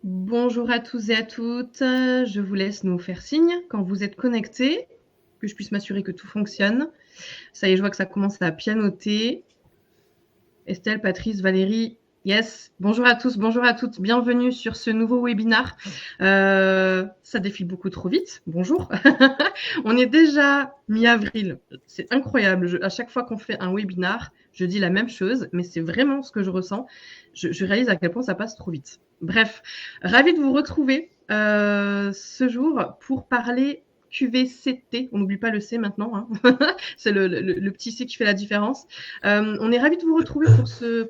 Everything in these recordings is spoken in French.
Bonjour à tous et à toutes. Je vous laisse nous faire signe quand vous êtes connectés, que je puisse m'assurer que tout fonctionne. Ça y est, je vois que ça commence à pianoter. Estelle, Patrice, Valérie, yes. Bonjour à tous, bonjour à toutes. Bienvenue sur ce nouveau webinar. Ça défile beaucoup trop vite. Bonjour. On est déjà mi-avril. C'est incroyable. À chaque fois qu'on fait un webinar, je dis la même chose, mais c'est vraiment ce que je ressens. Je réalise à quel point ça passe trop vite. Bref, ravi de vous retrouver ce jour pour parler QVCT. On n'oublie pas le C maintenant, hein. C'est le petit C qui fait la différence. On est ravi de vous retrouver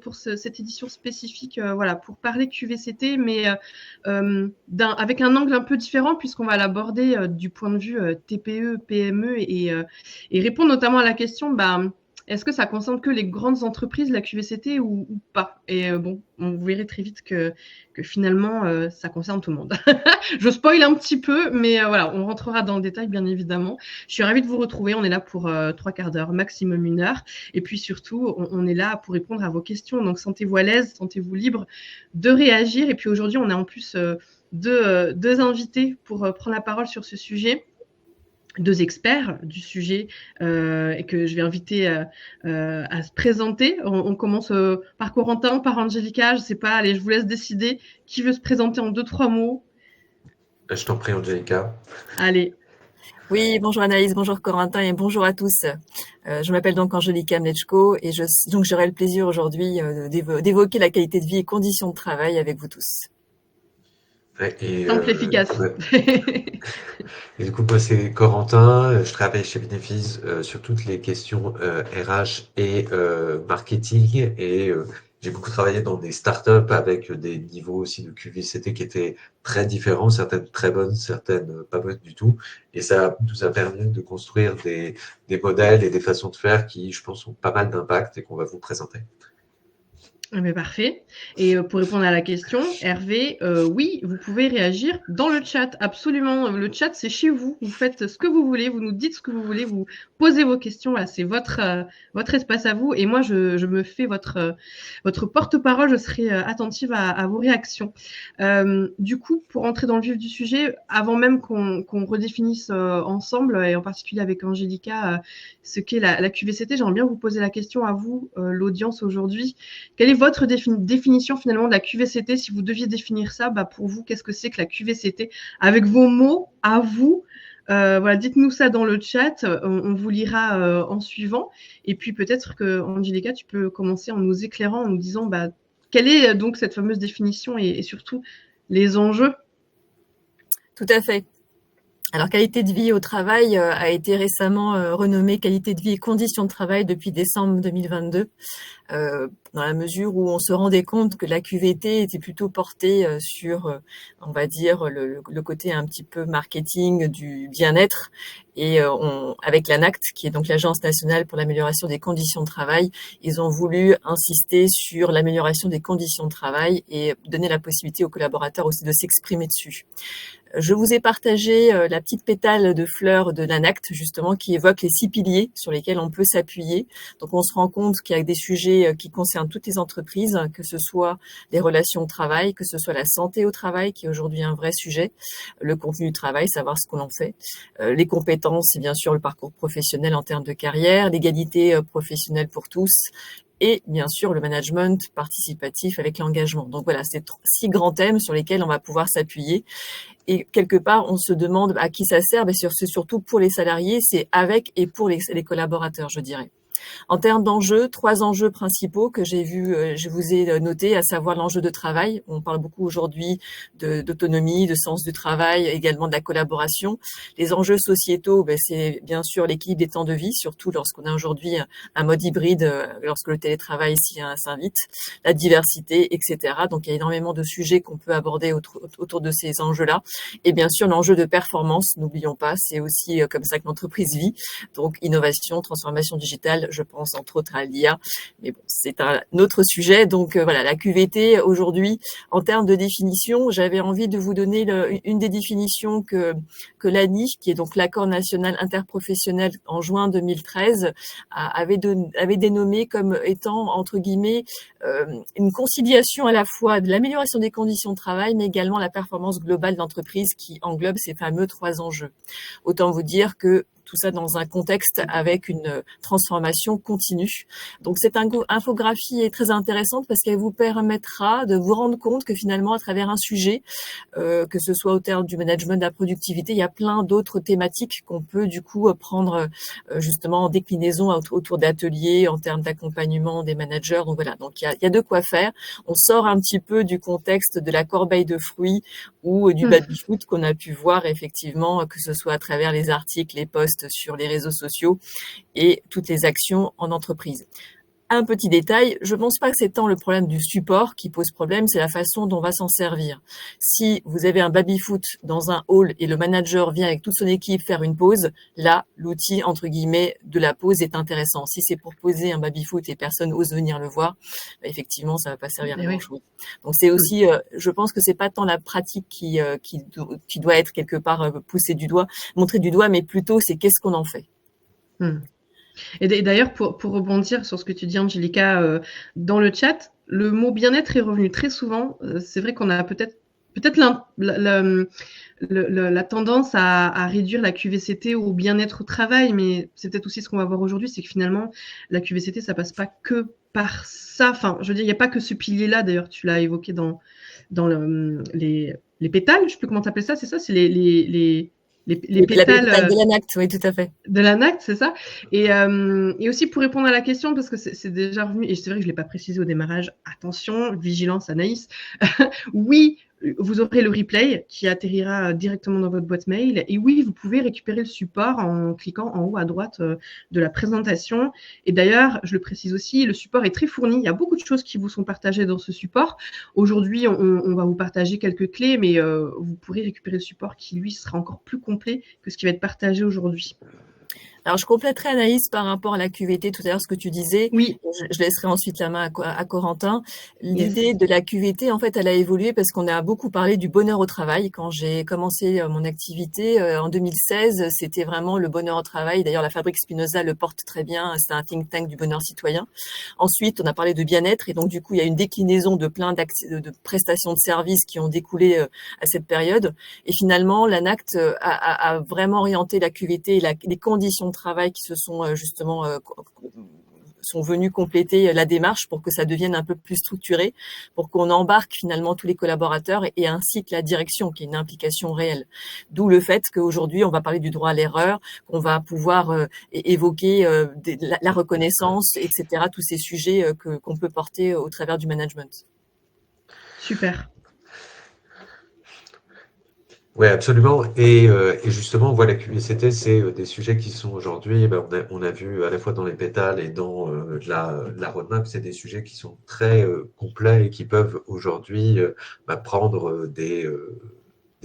pour cette édition spécifique, voilà, pour parler QVCT, mais avec un angle un peu différent, puisqu'on va l'aborder du point de vue TPE, PME, et répondre notamment à la question, est-ce que ça concerne que les grandes entreprises, la QVCT, ou pas? Et bon, vous verrez très vite que finalement, ça concerne tout le monde. Je spoil un petit peu, mais voilà, on rentrera dans le détail, bien évidemment. Je suis ravie de vous retrouver. On est là pour 3/4 d'heure, maximum 1 heure. Et puis surtout, on est là pour répondre à vos questions. Donc, sentez-vous à l'aise, sentez-vous libre de réagir. Et puis aujourd'hui, on a en plus deux invités pour prendre la parole sur ce sujet. Deux experts du sujet et que je vais inviter à se présenter. On commence par Corentin, par Angelica, je sais pas, allez, je vous laisse décider qui veut se présenter en 2-3 mots. Je t'en prie, Angelica. Allez. Oui, bonjour Anaïs, bonjour Corentin et bonjour à tous. Je m'appelle donc Angelica Mleczko et donc j'aurai le plaisir aujourd'hui d'évoquer la qualité de vie et conditions de travail avec vous tous. Simple, efficace. Et du coup, moi, c'est Corentin. Je travaille chez Bénéfice sur toutes les questions RH et marketing. Et j'ai beaucoup travaillé dans des startups avec des niveaux aussi de QVCT qui étaient très différents, certaines très bonnes, certaines pas bonnes du tout. Et ça nous a permis de construire des modèles et des façons de faire qui, je pense, ont pas mal d'impact et qu'on va vous présenter. Mais parfait. Et pour répondre à la question, Hervé, oui, vous pouvez réagir dans le chat, absolument. Le chat, c'est chez vous. Vous faites ce que vous voulez, vous nous dites ce que vous voulez, vous posez vos questions. Là, c'est votre espace à vous. Et moi, je me fais votre porte-parole. Je serai attentive à vos réactions. Du coup, pour entrer dans le vif du sujet, avant même qu'on redéfinisse ensemble, et en particulier avec Angelica, ce qu'est la QVCT, j'aimerais bien vous poser la question à vous, l'audience aujourd'hui. Quelle est votre définition finalement de la QVCT? Si vous deviez définir ça, pour vous, qu'est-ce que c'est que la QVCT? Avec vos mots, à vous, voilà, dites-nous ça dans le chat, on vous lira en suivant. Et puis peut-être que, Angelica, tu peux commencer en nous éclairant, en nous disant quelle est donc cette fameuse définition et surtout les enjeux? Tout à fait. Alors, qualité de vie au travail a été récemment renommée qualité de vie et conditions de travail depuis décembre 2022, dans la mesure où on se rendait compte que la QVT était plutôt portée sur, on va dire, le côté un petit peu marketing du bien-être. Et avec l'ANACT, qui est donc l'Agence nationale pour l'amélioration des conditions de travail, ils ont voulu insister sur l'amélioration des conditions de travail et donner la possibilité aux collaborateurs aussi de s'exprimer dessus. Je vous ai partagé la petite pétale de fleurs de l'ANACT, justement, qui évoque les 6 piliers sur lesquels on peut s'appuyer. Donc, on se rend compte qu'il y a des sujets qui concernent toutes les entreprises, que ce soit les relations de travail, que ce soit la santé au travail, qui est aujourd'hui un vrai sujet, le contenu du travail, savoir ce qu'on en fait, les compétences et bien sûr le parcours professionnel en termes de carrière, l'égalité professionnelle pour tous, et bien sûr le management participatif avec l'engagement. Donc voilà, c'est 6 grands thèmes sur lesquels on va pouvoir s'appuyer. Et quelque part, on se demande à qui ça sert, mais c'est surtout pour les salariés, c'est avec et pour les collaborateurs, je dirais. En termes d'enjeux, 3 enjeux principaux que je vous ai notés, à savoir l'enjeu de travail. On parle beaucoup aujourd'hui d'autonomie, de sens du travail, également de la collaboration. Les enjeux sociétaux, c'est bien sûr l'équilibre des temps de vie, surtout lorsqu'on a aujourd'hui un mode hybride, lorsque le télétravail s'invite, la diversité, etc. Donc il y a énormément de sujets qu'on peut aborder autour de ces enjeux-là. Et bien sûr, l'enjeu de performance, n'oublions pas, c'est aussi comme ça que l'entreprise vit. Donc innovation, transformation digitale, je pense entre autres à l'IA, mais bon, c'est un autre sujet. Donc voilà, la QVT aujourd'hui, en termes de définition, j'avais envie de vous donner une des définitions que l'ANI, qui est donc l'accord national interprofessionnel en juin 2013, avait dénommé comme étant, entre guillemets, une conciliation à la fois de l'amélioration des conditions de travail, mais également la performance globale d'entreprise qui englobe ces fameux 3 enjeux. Autant vous dire que tout ça dans un contexte avec une transformation continue. Donc cette infographie est très intéressante parce qu'elle vous permettra de vous rendre compte que finalement, à travers un sujet, que ce soit au terme du management de la productivité, il y a plein d'autres thématiques qu'on peut du coup prendre justement en déclinaison autour d'ateliers, en termes d'accompagnement des managers. Donc voilà, donc il y a de quoi faire. On sort un petit peu du contexte de la corbeille de fruits ou du baby-foot qu'on a pu voir effectivement, que ce soit à travers les articles, les posts sur les réseaux sociaux et toutes les actions en entreprise. Un petit détail, je pense pas que c'est tant le problème du support qui pose problème, c'est la façon dont on va s'en servir. Si vous avez un baby-foot dans un hall et le manager vient avec toute son équipe faire une pause, là, l'outil, entre guillemets, de la pause est intéressant. Si c'est pour poser un baby-foot et personne ose venir le voir, bah, effectivement, ça va pas servir à grand-chose. Donc c'est aussi, je pense que c'est pas tant la pratique qui doit être quelque part poussée du doigt, montrée du doigt, mais plutôt c'est qu'est-ce qu'on en fait. Et d'ailleurs, pour rebondir sur ce que tu dis, Angelica, dans le chat, le mot bien-être est revenu très souvent. C'est vrai qu'on a peut-être la tendance à réduire la QVCT au bien-être au travail, mais c'est peut-être aussi ce qu'on va voir aujourd'hui, c'est que finalement, la QVCT, ça passe pas que par ça. Enfin, je veux dire, il n'y a pas que ce pilier-là. D'ailleurs, tu l'as évoqué dans les pétales, je ne sais plus comment t'appeler ça, c'est ça, c'est les pétales de l'ANACT, oui, tout à fait. De l'ANACT, c'est ça. Et aussi pour répondre à la question, parce que c'est déjà revenu, et c'est vrai que je ne l'ai pas précisé au démarrage, attention, vigilance Anaïs, oui, vous aurez le replay qui atterrira directement dans votre boîte mail. Et oui, vous pouvez récupérer le support en cliquant en haut à droite de la présentation. Et d'ailleurs, je le précise aussi, le support est très fourni. Il y a beaucoup de choses qui vous sont partagées dans ce support. Aujourd'hui, on va vous partager quelques clés, mais vous pourrez récupérer le support qui, lui, sera encore plus complet que ce qui va être partagé aujourd'hui. Alors, je compléterai Anaïs par rapport à la QVT, tout à l'heure, ce que tu disais. Oui. Je laisserai ensuite la main à Corentin. L'idée de la QVT, en fait, elle a évolué parce qu'on a beaucoup parlé du bonheur au travail. Quand j'ai commencé mon activité en 2016, c'était vraiment le bonheur au travail. D'ailleurs, la Fabrique Spinoza le porte très bien. C'est un think tank du bonheur citoyen. Ensuite, on a parlé de bien-être. Et donc, du coup, il y a une déclinaison de plein de prestations de services qui ont découlé à cette période. Et finalement, l'ANACT a vraiment orienté la QVT et les conditions de travail qui se sont justement sont venus compléter la démarche pour que ça devienne un peu plus structuré, pour qu'on embarque finalement tous les collaborateurs et ainsi que la direction, qui est une implication réelle. D'où le fait qu'aujourd'hui, on va parler du droit à l'erreur, qu'on va pouvoir évoquer la reconnaissance, etc., tous ces sujets qu'on peut porter au travers du management. Super. Oui, absolument. Et justement, voilà, QVCT, c'est des sujets qui sont aujourd'hui, on a vu à la fois dans les pétales et dans la roadmap, c'est des sujets qui sont très complets et qui peuvent aujourd'hui prendre des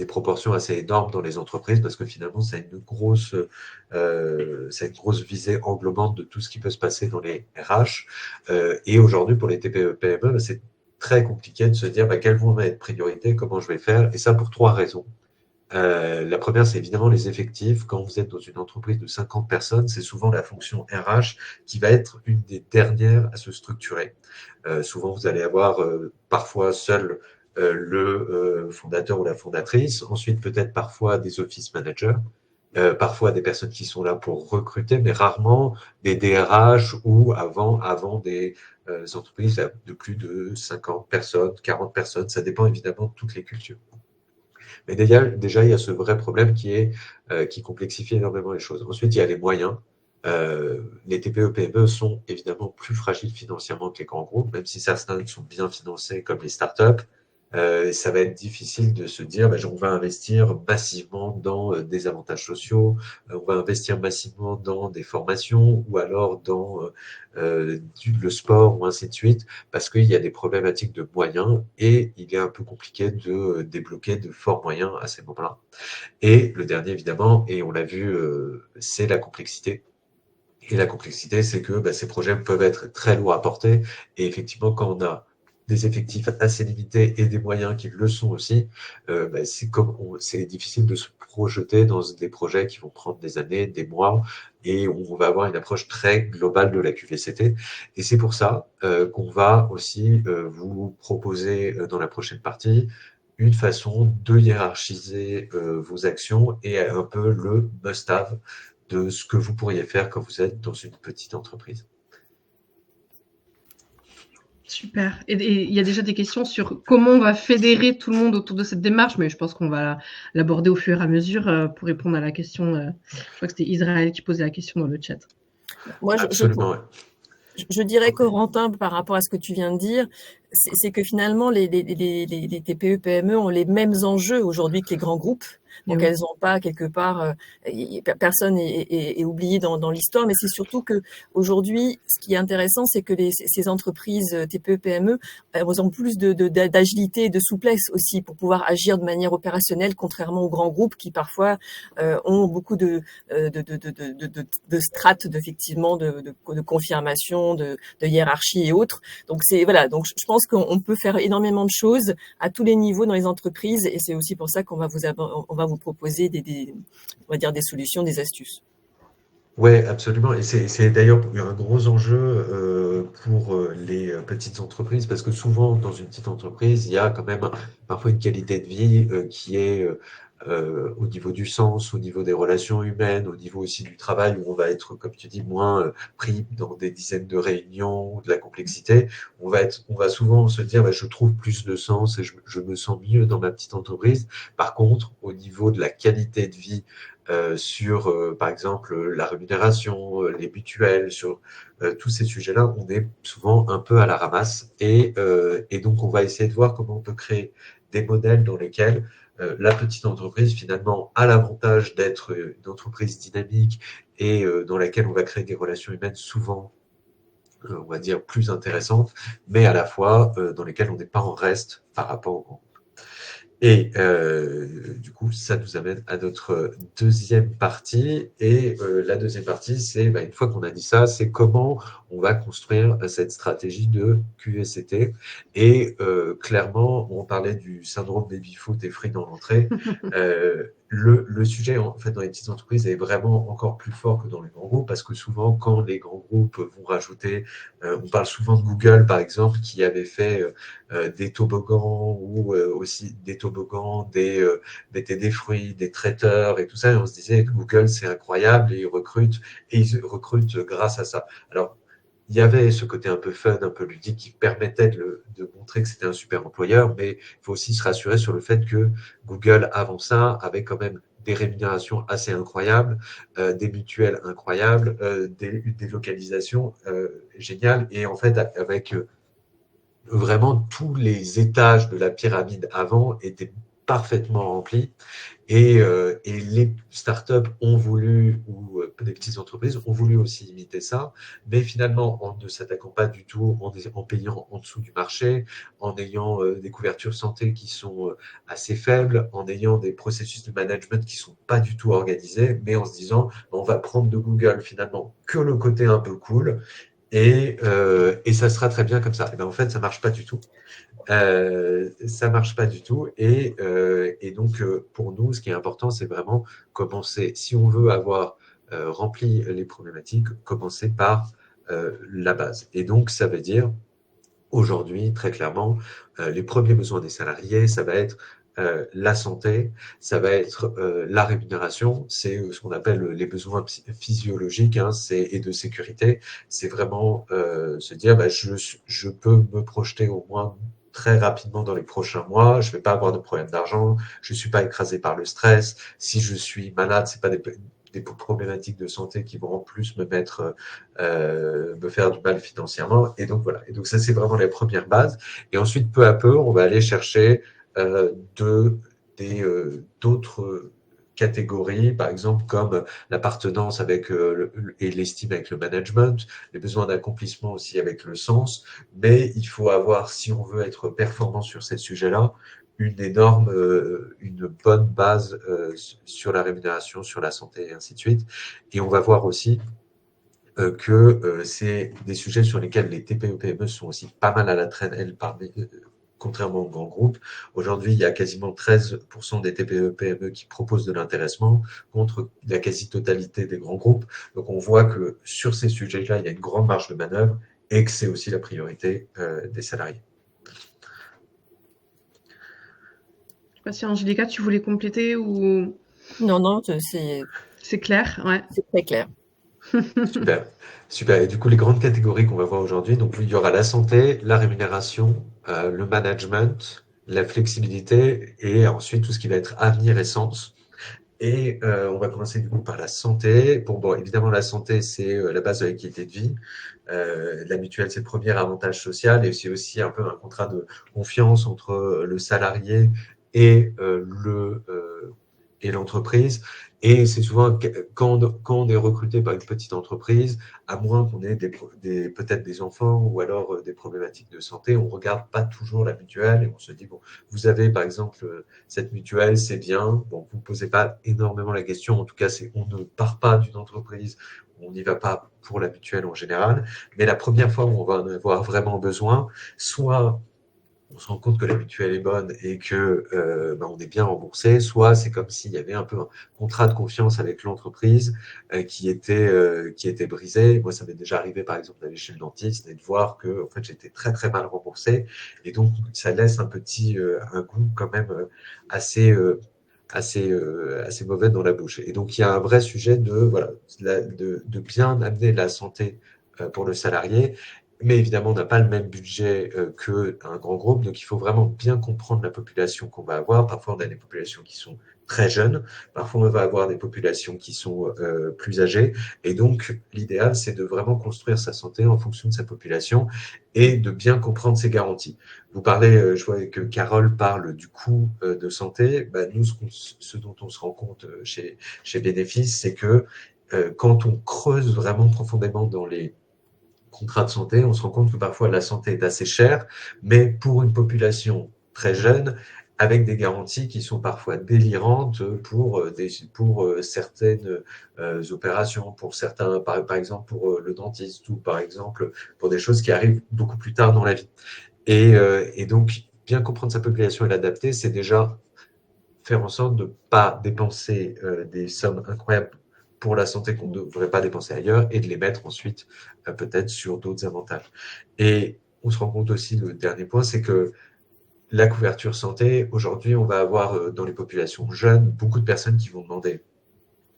proportions assez énormes dans les entreprises parce que finalement, c'est une grosse visée englobante de tout ce qui peut se passer dans les RH. Et aujourd'hui, pour les TPE-PME, c'est très compliqué de se dire quelles vont être priorités, comment je vais faire, et ça pour 3 raisons. La première, c'est évidemment les effectifs. Quand vous êtes dans une entreprise de 50 personnes, c'est souvent la fonction RH qui va être une des dernières à se structurer. Souvent, vous allez avoir parfois seul le fondateur ou la fondatrice, ensuite peut-être parfois des office managers, parfois des personnes qui sont là pour recruter, mais rarement des DRH ou avant des entreprises de plus de 50 personnes, 40 personnes. Ça dépend évidemment de toutes les cultures. Mais déjà, il y a ce vrai problème qui complexifie énormément les choses. Ensuite, il y a les moyens. Les TPE-PME sont évidemment plus fragiles financièrement que les grands groupes, même si certains sont bien financés comme les startups. Ça va être difficile de se dire on va investir massivement dans des avantages sociaux, on va investir massivement dans des formations ou alors dans le sport ou ainsi de suite, parce qu'il y a des problématiques de moyens et il est un peu compliqué de débloquer de forts moyens à ces moments-là. Et le dernier, évidemment, et on l'a vu, c'est la complexité. Et la complexité, c'est que ces projets peuvent être très lourds à porter. Et effectivement, quand on a des effectifs assez limités et des moyens qui le sont aussi, c'est difficile de se projeter dans des projets qui vont prendre des années, des mois, et où on va avoir une approche très globale de la QVCT. Et c'est pour ça qu'on va aussi vous proposer dans la prochaine partie une façon de hiérarchiser vos actions et un peu le must-have de ce que vous pourriez faire quand vous êtes dans une petite entreprise. Super. Et il y a déjà des questions sur comment on va fédérer tout le monde autour de cette démarche, mais je pense qu'on va l'aborder au fur et à mesure pour répondre à la question. Je crois que c'était Israël qui posait la question dans le chat. Moi, Absolument, ouais. Je dirais, Corentin, par rapport à ce que tu viens de dire, c'est que finalement, les TPE, PME ont les mêmes enjeux aujourd'hui que les grands groupes. Donc, elles n'ont pas quelque part, personne est oublié dans l'histoire, mais c'est surtout que aujourd'hui, ce qui est intéressant, c'est que ces entreprises TPE, PME, elles ont plus d'agilité et de souplesse aussi pour pouvoir agir de manière opérationnelle, contrairement aux grands groupes qui parfois ont beaucoup de strates, effectivement, de confirmation, de hiérarchie et autres. Donc voilà. Donc je pense qu'on peut faire énormément de choses à tous les niveaux dans les entreprises, et c'est aussi pour ça qu'on va vous proposer on va dire des solutions, des astuces. Ouais, absolument. Et c'est d'ailleurs un gros enjeu pour les petites entreprises, parce que souvent dans une petite entreprise, il y a quand même parfois une qualité de vie qui est au niveau du sens, au niveau des relations humaines, au niveau aussi du travail, où on va être, comme tu dis, moins pris dans des dizaines de réunions, de la complexité. On va souvent se dire, je trouve plus de sens et je me sens mieux dans ma petite entreprise. Par contre, au niveau de la qualité de vie, sur, par exemple, la rémunération, les mutuelles, sur tous ces sujets-là, on est souvent un peu à la ramasse. Et donc, on va essayer de voir comment on peut créer des modèles dans lesquels la petite entreprise, finalement, a l'avantage d'être une entreprise dynamique et dans laquelle on va créer des relations humaines souvent, on va dire, plus intéressantes, mais à la fois dans lesquelles on n'est pas en reste par rapport au et du coup, ça nous amène à notre deuxième partie. Et la deuxième partie, c'est une fois qu'on a dit ça, c'est comment on va construire cette stratégie de QVCT. Et clairement, on parlait du syndrome baby-foot et free dans l'entrée. Le sujet, en fait, dans les petites entreprises est vraiment encore plus fort que dans les grands groupes, parce que souvent, quand les grands groupes vont rajouter, on parle souvent de Google, par exemple, qui avait fait des toboggans ou aussi des toboggans, mettaient des fruits, des traiteurs et tout ça. Et on se disait, Google, c'est incroyable et ils recrutent grâce à ça. Alors, il y avait ce côté un peu fun, un peu ludique qui permettait de montrer que c'était un super employeur, mais il faut aussi se rassurer sur le fait que Google, avant ça, avait quand même des rémunérations assez incroyables, des mutuelles incroyables, des localisations géniales, et en fait, avec vraiment tous les étages de la pyramide avant étaient parfaitement remplis et les startups ont voulu, ou des petites entreprises ont voulu aussi imiter ça, mais finalement en ne s'attaquant pas du tout, en payant en dessous du marché, en ayant des couvertures santé qui sont assez faibles, en ayant des processus de management qui sont pas du tout organisés, mais en se disant on va prendre de Google finalement que le côté un peu cool et ça sera très bien comme ça. Et en fait, ça marche pas du tout. Ça marche pas du tout. Et donc, pour nous, ce qui est important, c'est vraiment commencer, si on veut avoir rempli les problématiques, commencer par la base. Et donc, ça veut dire, aujourd'hui, très clairement, les premiers besoins des salariés, ça va être la santé, ça va être la rémunération, c'est ce qu'on appelle les besoins physiologiques et de sécurité. C'est vraiment se dire, je peux me projeter au moins très rapidement dans les prochains mois, je vais pas avoir de problème d'argent, je suis pas écrasé par le stress. Si je suis malade, c'est pas des problématiques de santé qui vont en plus me faire du mal financièrement. Et donc voilà. Et donc ça, c'est vraiment les premières bases. Et ensuite, peu à peu, on va aller chercher d'autres catégories, par exemple comme l'appartenance avec et l'estime avec le management, les besoins d'accomplissement aussi avec le sens. Mais il faut avoir, si on veut être performant sur ces sujets-là, une bonne base sur la rémunération, sur la santé et ainsi de suite. Et on va voir aussi que c'est des sujets sur lesquels les TPE-PME sont aussi pas mal à la traîne, elles, contrairement aux grands groupes. Aujourd'hui, il y a quasiment 13% des TPE-PME qui proposent de l'intéressement contre la quasi-totalité des grands groupes. Donc, on voit que sur ces sujets-là, il y a une grande marge de manœuvre et que c'est aussi la priorité des salariés. Je sais pas si Angélica, tu voulais compléter ou... Non, c'est clair, ouais. C'est très clair. Super, super. Et du coup, les grandes catégories qu'on va voir aujourd'hui, donc il y aura la santé, la rémunération, le management, la flexibilité et ensuite tout ce qui va être avenir et sens. Et on va commencer du coup par la santé. Bon, évidemment, la santé, c'est la base de la qualité de vie. La mutuelle, c'est le premier avantage social et c'est aussi un peu un contrat de confiance entre le salarié et et l'entreprise. Et c'est souvent quand on est recruté par une petite entreprise, à moins qu'on ait peut-être des enfants ou alors des problématiques de santé, on regarde pas toujours la mutuelle et on se dit, bon, vous avez par exemple cette mutuelle, c'est bien. Bon, vous ne posez pas énormément la question. En tout cas, on ne part pas d'une entreprise, on n'y va pas pour la mutuelle en général. Mais la première fois où on va en avoir vraiment besoin, soit on se rend compte que la mutuelle est bonne et que on est bien remboursé, soit c'est comme s'il y avait un peu un contrat de confiance avec l'entreprise qui était brisé. Moi, ça m'est déjà arrivé, par exemple, d'aller chez le dentiste et de voir que en fait j'étais très très mal remboursé, et donc ça laisse un goût quand même assez assez mauvais dans la bouche. Et donc il y a un vrai sujet de bien amener la santé pour le salarié. Mais évidemment, on n'a pas le même budget qu'un grand groupe, donc il faut vraiment bien comprendre la population qu'on va avoir. Parfois, on a des populations qui sont très jeunes, parfois on va avoir des populations qui sont plus âgées. Et donc, l'idéal, c'est de vraiment construire sa santé en fonction de sa population et de bien comprendre ses garanties. Vous parlez, je vois que Carole parle du coût de santé. Bah, nous, ce dont on se rend compte chez Bénéfice, c'est que quand on creuse vraiment profondément dans les contrat de santé, on se rend compte que parfois la santé est assez chère, mais pour une population très jeune, avec des garanties qui sont parfois délirantes pour certaines opérations, pour certains, par exemple pour le dentiste ou par exemple pour des choses qui arrivent beaucoup plus tard dans la vie. Et donc, bien comprendre sa population et l'adapter, c'est déjà faire en sorte de ne pas dépenser des sommes incroyables pour la santé qu'on ne devrait pas dépenser ailleurs et de les mettre ensuite peut-être sur d'autres avantages. Et on se rend compte aussi, le dernier point, c'est que la couverture santé, aujourd'hui, on va avoir dans les populations jeunes beaucoup de personnes qui vont demander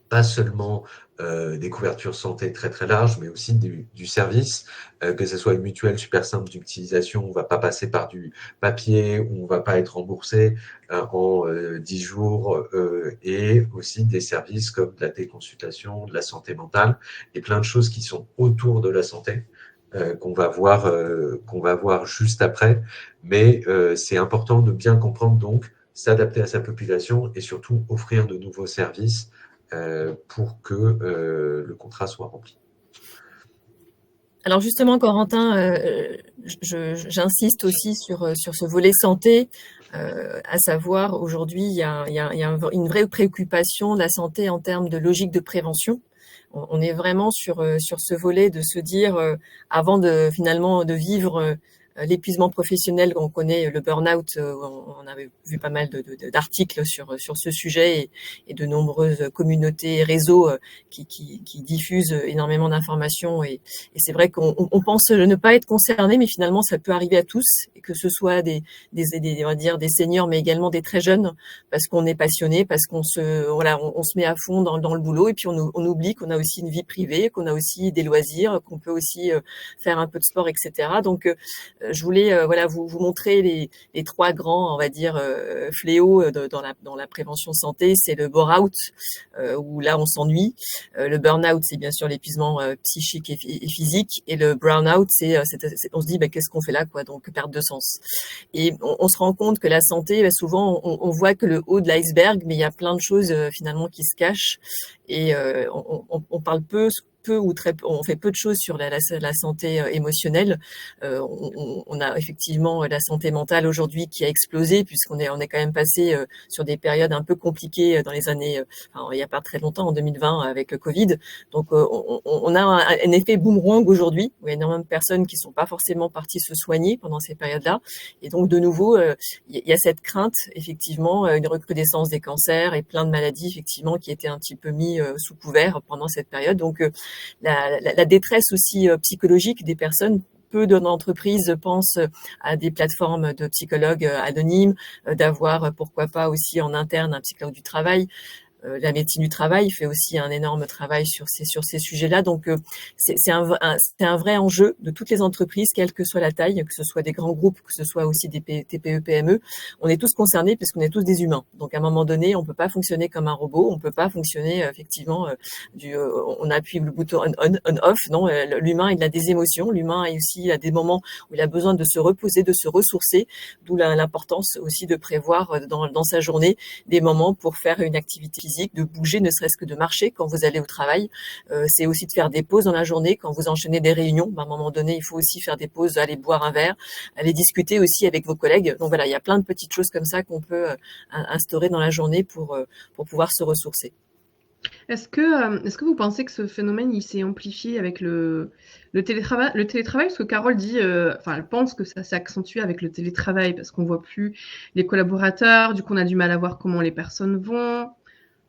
pas seulement des couvertures santé très très larges, mais aussi du service, que ce soit une mutuelle super simple d'utilisation, on ne va pas passer par du papier, on ne va pas être remboursé en 10 jours, et aussi des services comme de la téléconsultation, de la santé mentale, et plein de choses qui sont autour de la santé. Qu'on va voir juste après, mais c'est important de bien comprendre donc s'adapter à sa population et surtout offrir de nouveaux services pour que le contrat soit rempli. Alors justement, Corentin, j'insiste aussi sur ce volet santé, à savoir aujourd'hui, il y a une vraie préoccupation de la santé en termes de logique de prévention. On est vraiment sur ce volet de se dire, avant finalement de vivre l'épuisement professionnel, on connaît le burn-out, on avait vu pas mal d'articles sur ce sujet et de nombreuses communautés et réseaux qui diffusent énormément d'informations, et c'est vrai qu'on pense ne pas être concerné, mais finalement ça peut arriver à tous, et que ce soit on va dire des seniors, mais également des très jeunes, parce qu'on est passionné, parce qu'on se met à fond dans le boulot, et puis on oublie qu'on a aussi une vie privée, qu'on a aussi des loisirs, qu'on peut aussi faire un peu de sport, etc. Donc je voulais vous montrer les trois grands, on va dire, fléaux dans la prévention santé. C'est le bore-out, où là on s'ennuie. Le burn-out, c'est bien sûr l'épuisement psychique et physique. Et le brown-out, on se dit qu'est-ce qu'on fait là, quoi. Donc perte de sens. Et on se rend compte que la santé, souvent on voit que le haut de l'iceberg, mais il y a plein de choses finalement qui se cachent. Et on parle peu peu ou très peu, on fait peu de choses sur la santé émotionnelle. On a effectivement la santé mentale aujourd'hui qui a explosé puisqu'on est quand même passé sur des périodes un peu compliquées dans les années, enfin, il y a pas très longtemps, en 2020 avec le Covid. Donc on a un effet boomerang aujourd'hui où il y a énormément de personnes qui sont pas forcément parties se soigner pendant ces périodes-là. Et donc de nouveau, il y a cette crainte effectivement, une recrudescence des cancers et plein de maladies effectivement qui étaient un petit peu mis sous couvert pendant cette période. Donc la détresse aussi psychologique des personnes. Peu d'entreprises pensent à des plateformes de psychologues anonymes, d'avoir pourquoi pas aussi en interne un psychologue du travail. La médecine du travail fait aussi un énorme travail sur ces sujets-là. Donc, c'est un vrai enjeu de toutes les entreprises, quelle que soit la taille, que ce soit des grands groupes, que ce soit aussi des TPE, PME. On est tous concernés puisqu'on est tous des humains. Donc, à un moment donné, on peut pas fonctionner comme un robot. On peut pas fonctionner effectivement on appuie le bouton on/off. Non, l'humain il a des émotions. L'humain il a des moments où il a besoin de se reposer, de se ressourcer. D'où l'importance aussi de prévoir dans sa journée des moments pour faire une activité physique, de bouger, ne serait-ce que de marcher quand vous allez au travail. C'est aussi de faire des pauses dans la journée quand vous enchaînez des réunions. À un moment donné, il faut aussi faire des pauses, aller boire un verre, aller discuter aussi avec vos collègues. Donc voilà, il y a plein de petites choses comme ça qu'on peut instaurer dans la journée pour pouvoir se ressourcer. Est-ce que vous pensez que ce phénomène il s'est amplifié avec le télétravail? Le télétravail, parce que Carole dit, enfin, elle pense que ça s'est accentué avec le télétravail parce qu'on voit plus les collaborateurs, du coup on a du mal à voir comment les personnes vont.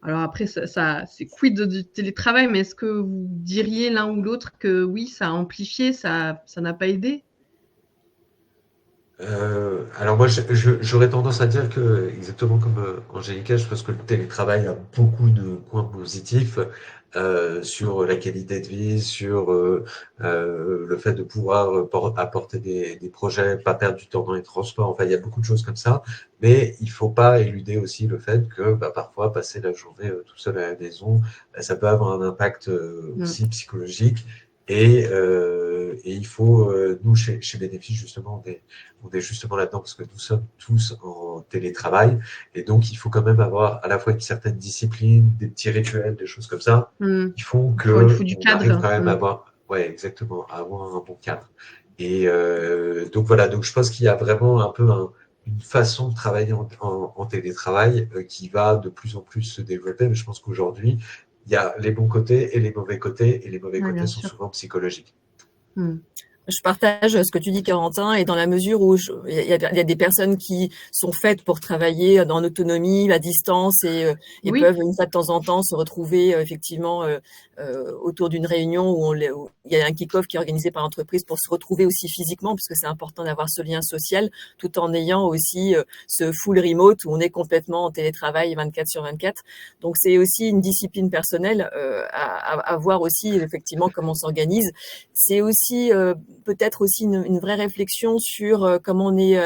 Alors après, c'est quid du télétravail, mais est-ce que vous diriez l'un ou l'autre que oui, ça a amplifié, ça n'a pas aidé? Alors moi, j'aurais tendance à dire que, exactement comme Angélica, je pense que le télétravail a beaucoup de points positifs sur la qualité de vie, sur le fait de pouvoir apporter des projets, pas perdre du temps dans les transports. Enfin, il y a beaucoup de choses comme ça. Mais il faut pas éluder aussi le fait que parfois, passer la journée tout seul à la maison, ça peut avoir un impact aussi psychologique. Et il faut, nous, chez Bénéfice, justement, on est justement là-dedans parce que nous sommes tous en télétravail. Et donc, il faut quand même avoir à la fois une certaine discipline, des petits rituels, des choses comme ça, qui font Il faut que du on arrive cadre. quand même à avoir, ouais, exactement, à avoir un bon cadre. Et donc voilà, donc je pense qu'il y a vraiment un peu une façon de travailler en télétravail qui va de plus en plus se développer. Mais je pense qu'aujourd'hui, il y a les bons côtés et les mauvais côtés, et les mauvais Ouais, côtés bien sont sûr. souvent psychologiques. Je partage ce que tu dis, Corentin, et dans la mesure où il y a des personnes qui sont faites pour travailler en autonomie, à distance, et Oui, peuvent une fois de temps en temps se retrouver effectivement autour d'une réunion où il y a un kick-off qui est organisé par l'entreprise pour se retrouver aussi physiquement, parce que c'est important d'avoir ce lien social, tout en ayant aussi ce full remote où on est complètement en télétravail 24/24. Donc c'est aussi une discipline personnelle à voir aussi effectivement comment on s'organise. C'est aussi peut-être aussi une vraie réflexion sur comment on est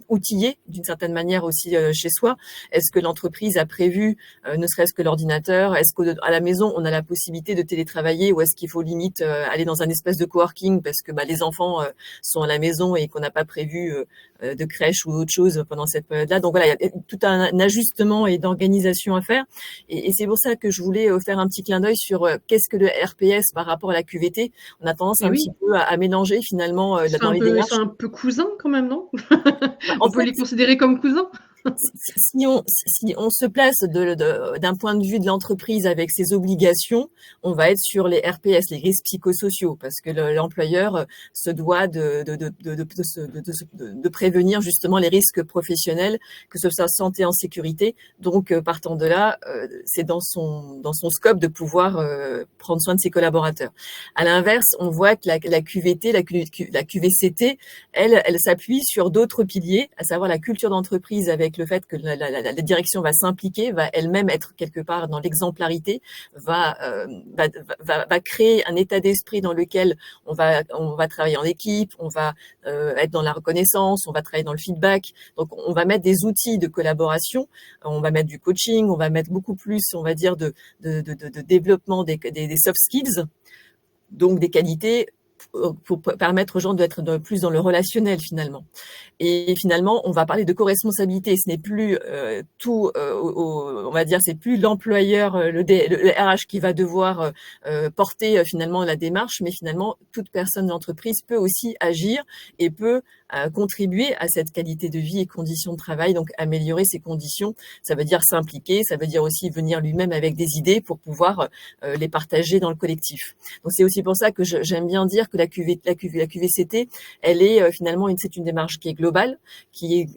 outillé d'une certaine manière aussi chez soi. Est-ce que l'entreprise a prévu, ne serait-ce que l'ordinateur? Est-ce qu'à la maison, on a la possibilité de télétravailler, ou est-ce qu'il faut limite aller dans un espèce de coworking parce que les enfants sont à la maison et qu'on n'a pas prévu de crèche ou autre chose pendant cette période-là? Donc voilà, il y a tout un ajustement et d'organisation à faire. Et c'est pour ça que je voulais faire un petit clin d'œil sur qu'est-ce que le RPS par rapport à la QVT. On a tendance et un petit oui. peu à mélanger finalement dans les Ils sont démarches. un peu cousins quand même, non? En On peut fait, les considérer comme cousins? si on se place d'un point de vue de l'entreprise avec ses obligations, on va être sur les RPS, les risques psychosociaux, parce que l'employeur se doit de prévenir justement les risques professionnels, que ce soit santé en sécurité. Donc, partant de là, c'est dans son scope de pouvoir prendre soin de ses collaborateurs. À l'inverse, on voit que la QVT, la QVCT, elle s'appuie sur d'autres piliers, à savoir la culture d'entreprise, avec le fait que la direction va s'impliquer, va elle-même être quelque part dans l'exemplarité, va créer un état d'esprit dans lequel on va travailler en équipe, on va être dans la reconnaissance, on va travailler dans le feedback. Donc, on va mettre des outils de collaboration, on va mettre du coaching, on va mettre beaucoup plus, on va dire, de développement des soft skills, donc des qualités pour permettre aux gens d'être plus dans le relationnel finalement. Et finalement, on va parler de co-responsabilité. Ce n'est plus on va dire, c'est plus l'employeur, le RH qui va devoir porter finalement la démarche, mais finalement toute personne de l'entreprise peut aussi agir et peut contribuer à cette qualité de vie et conditions de travail, donc améliorer ses conditions. Ça veut dire s'impliquer, ça veut dire aussi venir lui-même avec des idées pour pouvoir les partager dans le collectif. Donc c'est aussi pour ça que j'aime bien dire que la QVCT, elle est finalement c'est une démarche qui est globale, qui est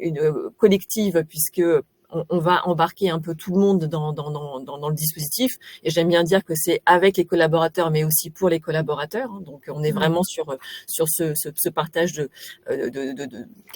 collective, puisque on va embarquer un peu tout le monde dans le dispositif. Et j'aime bien dire que c'est avec les collaborateurs, mais aussi pour les collaborateurs. Donc, on est vraiment sur ce partage de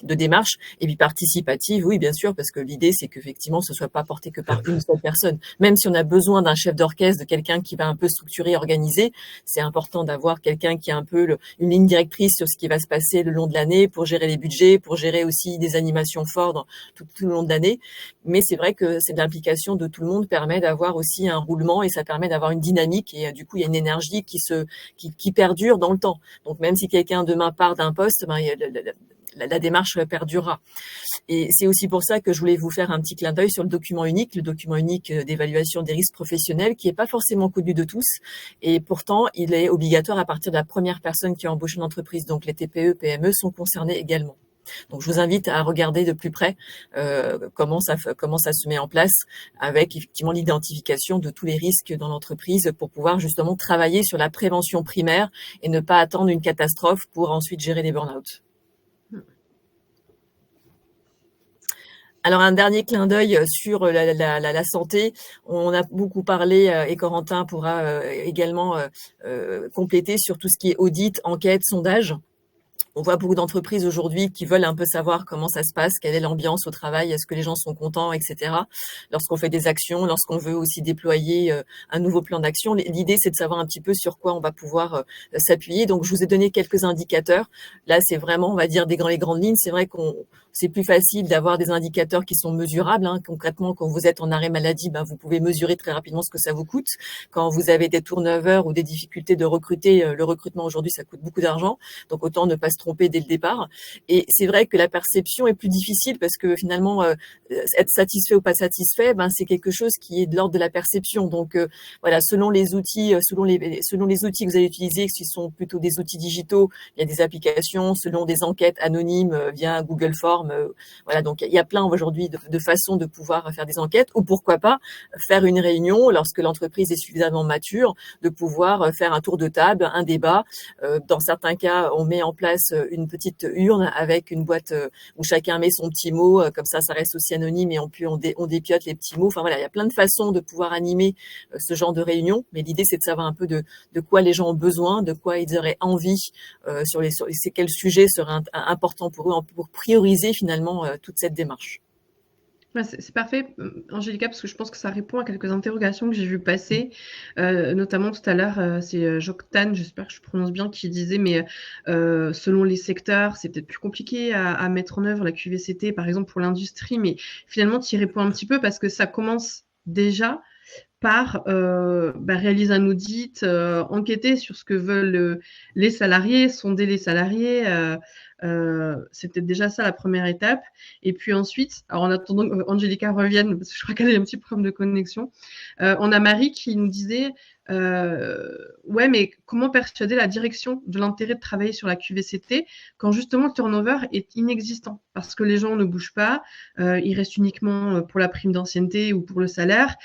démarches. Et puis, participative, oui, bien sûr, parce que l'idée, c'est qu'effectivement, ce soit pas porté que par une seule personne. Même si on a besoin d'un chef d'orchestre, de quelqu'un qui va un peu structurer, organiser, c'est important d'avoir quelqu'un qui a un peu une ligne directrice sur ce qui va se passer le long de l'année pour gérer les budgets, pour gérer aussi des animations fortes tout le long de l'année. Mais c'est vrai que c'est l'implication de tout le monde permet d'avoir aussi un roulement et ça permet d'avoir une dynamique et du coup il y a une énergie qui perdure dans le temps. Donc même si quelqu'un demain part d'un poste, la démarche perdurera. Et c'est aussi pour ça que je voulais vous faire un petit clin d'œil sur le document unique d'évaluation des risques professionnels, qui est pas forcément connu de tous. Et pourtant, il est obligatoire à partir de la première personne qui est embauchée en entreprise. Donc les TPE, PME sont concernés également. Donc, je vous invite à regarder de plus près comment ça se met en place, avec effectivement l'identification de tous les risques dans l'entreprise pour pouvoir justement travailler sur la prévention primaire et ne pas attendre une catastrophe pour ensuite gérer les burn-out. Alors, un dernier clin d'œil sur la santé. On a beaucoup parlé, et Corentin pourra également compléter sur tout ce qui est audit, enquête, sondage. On voit beaucoup d'entreprises aujourd'hui qui veulent un peu savoir comment ça se passe, quelle est l'ambiance au travail, est-ce que les gens sont contents, etc. Lorsqu'on fait des actions, lorsqu'on veut aussi déployer un nouveau plan d'action, l'idée c'est de savoir un petit peu sur quoi on va pouvoir s'appuyer. Donc je vous ai donné quelques indicateurs. Là c'est vraiment, on va dire, les grandes lignes. C'est vrai c'est plus facile d'avoir des indicateurs qui sont mesurables. Concrètement, quand vous êtes en arrêt maladie, vous pouvez mesurer très rapidement ce que ça vous coûte. Quand vous avez des turnovers ou des difficultés de recruter, le recrutement aujourd'hui, ça coûte beaucoup d'argent. Donc autant ne pas se tromper dès le départ. Et c'est vrai que la perception est plus difficile parce que finalement, être satisfait ou pas satisfait, c'est quelque chose qui est de l'ordre de la perception. Donc voilà, selon les outils que vous allez utiliser, qui sont plutôt des outils digitaux, il y a des applications, selon des enquêtes anonymes via Google Forms. Voilà, donc il y a plein aujourd'hui de façons de pouvoir faire des enquêtes, ou pourquoi pas faire une réunion lorsque l'entreprise est suffisamment mature, de pouvoir faire un tour de table, un débat. Dans certains cas, on met en place une petite urne avec une boîte où chacun met son petit mot, comme ça reste aussi anonyme et on dépiote les petits mots. Enfin voilà, il y a plein de façons de pouvoir animer ce genre de réunion, mais l'idée c'est de savoir un peu de quoi les gens ont besoin, de quoi ils auraient envie, sur quels sujets seraient importants pour eux, pour prioriser finalement toute cette démarche. C'est parfait, Angélica, parce que je pense que ça répond à quelques interrogations que j'ai vues passer, notamment tout à l'heure, c'est Joctane, j'espère que je prononce bien, qui disait, mais selon les secteurs, c'est peut-être plus compliqué à mettre en œuvre la QVCT, par exemple pour l'industrie, mais finalement, tu y réponds un petit peu parce que ça commence déjà par réaliser un audit, enquêter sur ce que veulent les salariés, sonder les salariés. C'est peut-être déjà ça la première étape. Et puis ensuite, alors en attendant qu'Angélica revienne, parce que je crois qu'elle a un petit problème de connexion, on a Marie qui nous disait ouais, mais comment persuader la direction de l'intérêt de travailler sur la QVCT quand justement le turnover est inexistant, parce que les gens ne bougent pas, ils restent uniquement pour la prime d'ancienneté ou pour le salaire.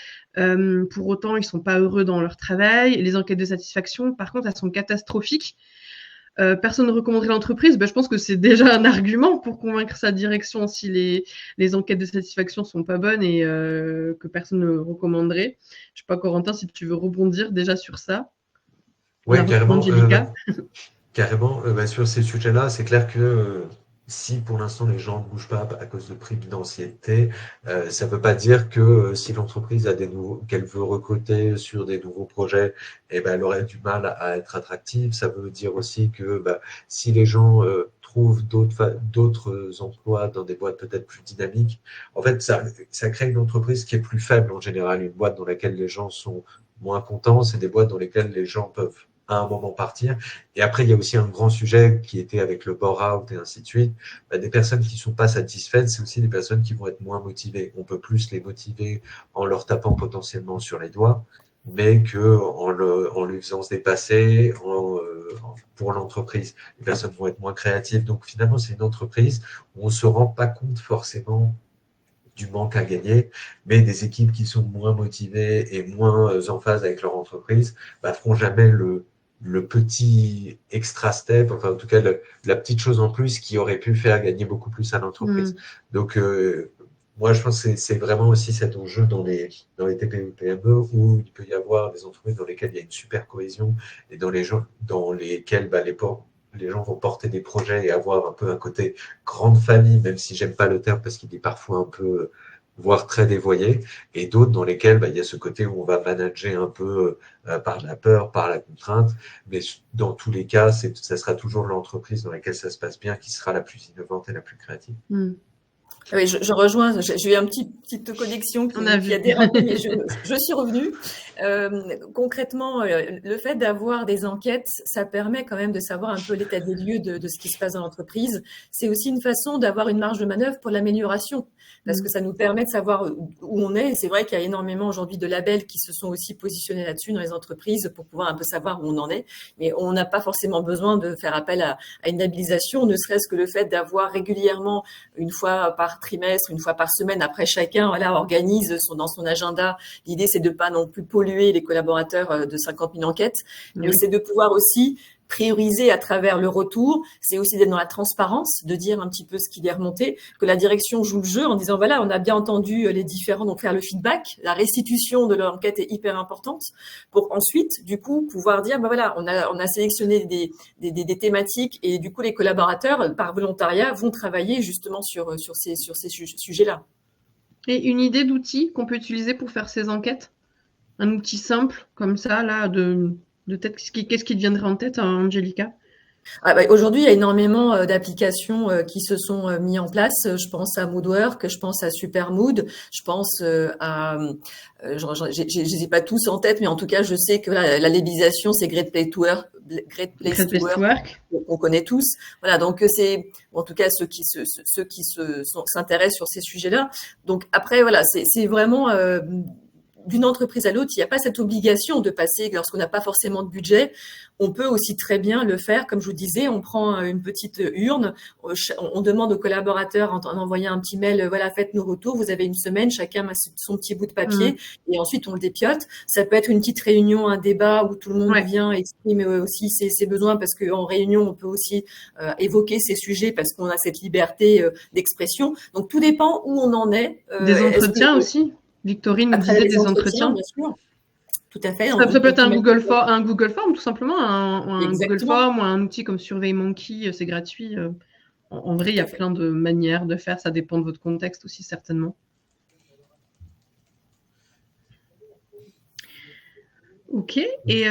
Pour autant, ils ne sont pas heureux dans leur travail. Les enquêtes de satisfaction, par contre, elles sont catastrophiques. Personne ne recommanderait l'entreprise. Je pense que c'est déjà un argument pour convaincre sa direction si les enquêtes de satisfaction ne sont pas bonnes et que personne ne recommanderait. Je ne sais pas, Corentin, si tu veux rebondir déjà sur ça. Oui, carrément. Carrément. Sur ces sujets-là, c'est clair que si pour l'instant les gens ne bougent pas à cause de primes d'ancienneté, ça ne veut pas dire que si l'entreprise a qu'elle veut recruter sur des nouveaux projets, elle aurait du mal à être attractive. Ça veut dire aussi que si les gens trouvent d'autres emplois dans des boîtes peut-être plus dynamiques, en fait, ça crée une entreprise qui est plus faible en général. Une boîte dans laquelle les gens sont moins contents, c'est des boîtes dans lesquelles les gens peuvent à un moment partir. Et après, il y a aussi un grand sujet qui était avec le bore-out et ainsi de suite. Des personnes qui sont pas satisfaites, c'est aussi des personnes qui vont être moins motivées. On peut plus les motiver en leur tapant potentiellement sur les doigts, mais en lui faisant se dépasser pour l'entreprise. Les personnes vont être moins créatives. Donc finalement, c'est une entreprise où on ne se rend pas compte forcément du manque à gagner, mais des équipes qui sont moins motivées et moins en phase avec leur entreprise feront jamais le petit extra step, enfin en tout cas la petite chose en plus qui aurait pu faire gagner beaucoup plus à l'entreprise. Donc moi je pense que c'est vraiment aussi cet enjeu dans les TPE PME où il peut y avoir des entreprises dans lesquelles il y a une super cohésion et dans lesquelles les gens vont porter des projets et avoir un peu un côté grande famille, même si j'aime pas le terme parce qu'il est parfois un peu, voire très dévoyé, et d'autres dans lesquels il y a ce côté où on va manager un peu par la peur, par la contrainte, mais dans tous les cas, ça sera toujours l'entreprise dans laquelle ça se passe bien qui sera la plus innovante et la plus créative. Oui, je rejoins. J'ai eu une petite connexion qui a dérapé, mais je suis revenue. Concrètement, le fait d'avoir des enquêtes, ça permet quand même de savoir un peu l'état des lieux de ce qui se passe dans l'entreprise. C'est aussi une façon d'avoir une marge de manœuvre pour l'amélioration, parce que ça nous permet de savoir où on est. Et c'est vrai qu'il y a énormément aujourd'hui de labels qui se sont aussi positionnés là-dessus dans les entreprises pour pouvoir un peu savoir où on en est. Mais on n'a pas forcément besoin de faire appel à une labellisation, ne serait-ce que le fait d'avoir régulièrement, une fois par trimestre, une fois par semaine. Après, chacun organise dans son agenda. L'idée, c'est de pas non plus polluer les collaborateurs de 50 000 enquêtes, mais c'est de pouvoir aussi prioriser à travers le retour. C'est aussi d'être dans la transparence, de dire un petit peu ce qui est remonté, que la direction joue le jeu en disant voilà, on a bien entendu les différents, donc faire le feedback. La restitution de l'enquête est hyper importante pour ensuite, du coup, pouvoir dire voilà, on a sélectionné des thématiques et du coup, les collaborateurs, par volontariat, vont travailler justement sur ces sujets-là. Et une idée d'outil qu'on peut utiliser pour faire ces enquêtes? Un outil simple, comme ça, là, de tête, qu'est-ce qui te viendrait en tête, Angelica? Aujourd'hui, il y a énormément d'applications qui se sont mis en place. Je pense à Moodwork, je pense à Supermood, je pense à... je les ai pas tous en tête, mais en tout cas, je sais que la labellisation, c'est Great Place to Work, on connaît tous. Voilà, donc c'est en tout cas ceux qui s'intéressent sur ces sujets-là. Donc après, voilà, c'est vraiment... d'une entreprise à l'autre, il n'y a pas cette obligation de passer lorsqu'on n'a pas forcément de budget. On peut aussi très bien le faire, comme je vous disais, on prend une petite urne, on demande aux collaborateurs en envoyant un petit mail, voilà, faites nos retours, vous avez une semaine, chacun a son petit bout de papier, et ensuite on le dépiote. Ça peut être une petite réunion, un débat où tout le monde vient exprimer aussi ses besoins, parce qu'en réunion, on peut aussi évoquer ces sujets, parce qu'on a cette liberté d'expression. Donc tout dépend où on en est. Des entretiens aussi. Victorine nous disait des entretiens. Bien sûr. Tout à fait. Ça peut être un Google Form, tout simplement, un Google Form ou un outil comme SurveyMonkey, c'est gratuit. En vrai, il y a plein de manières de faire, ça dépend de votre contexte aussi, certainement. Ok, et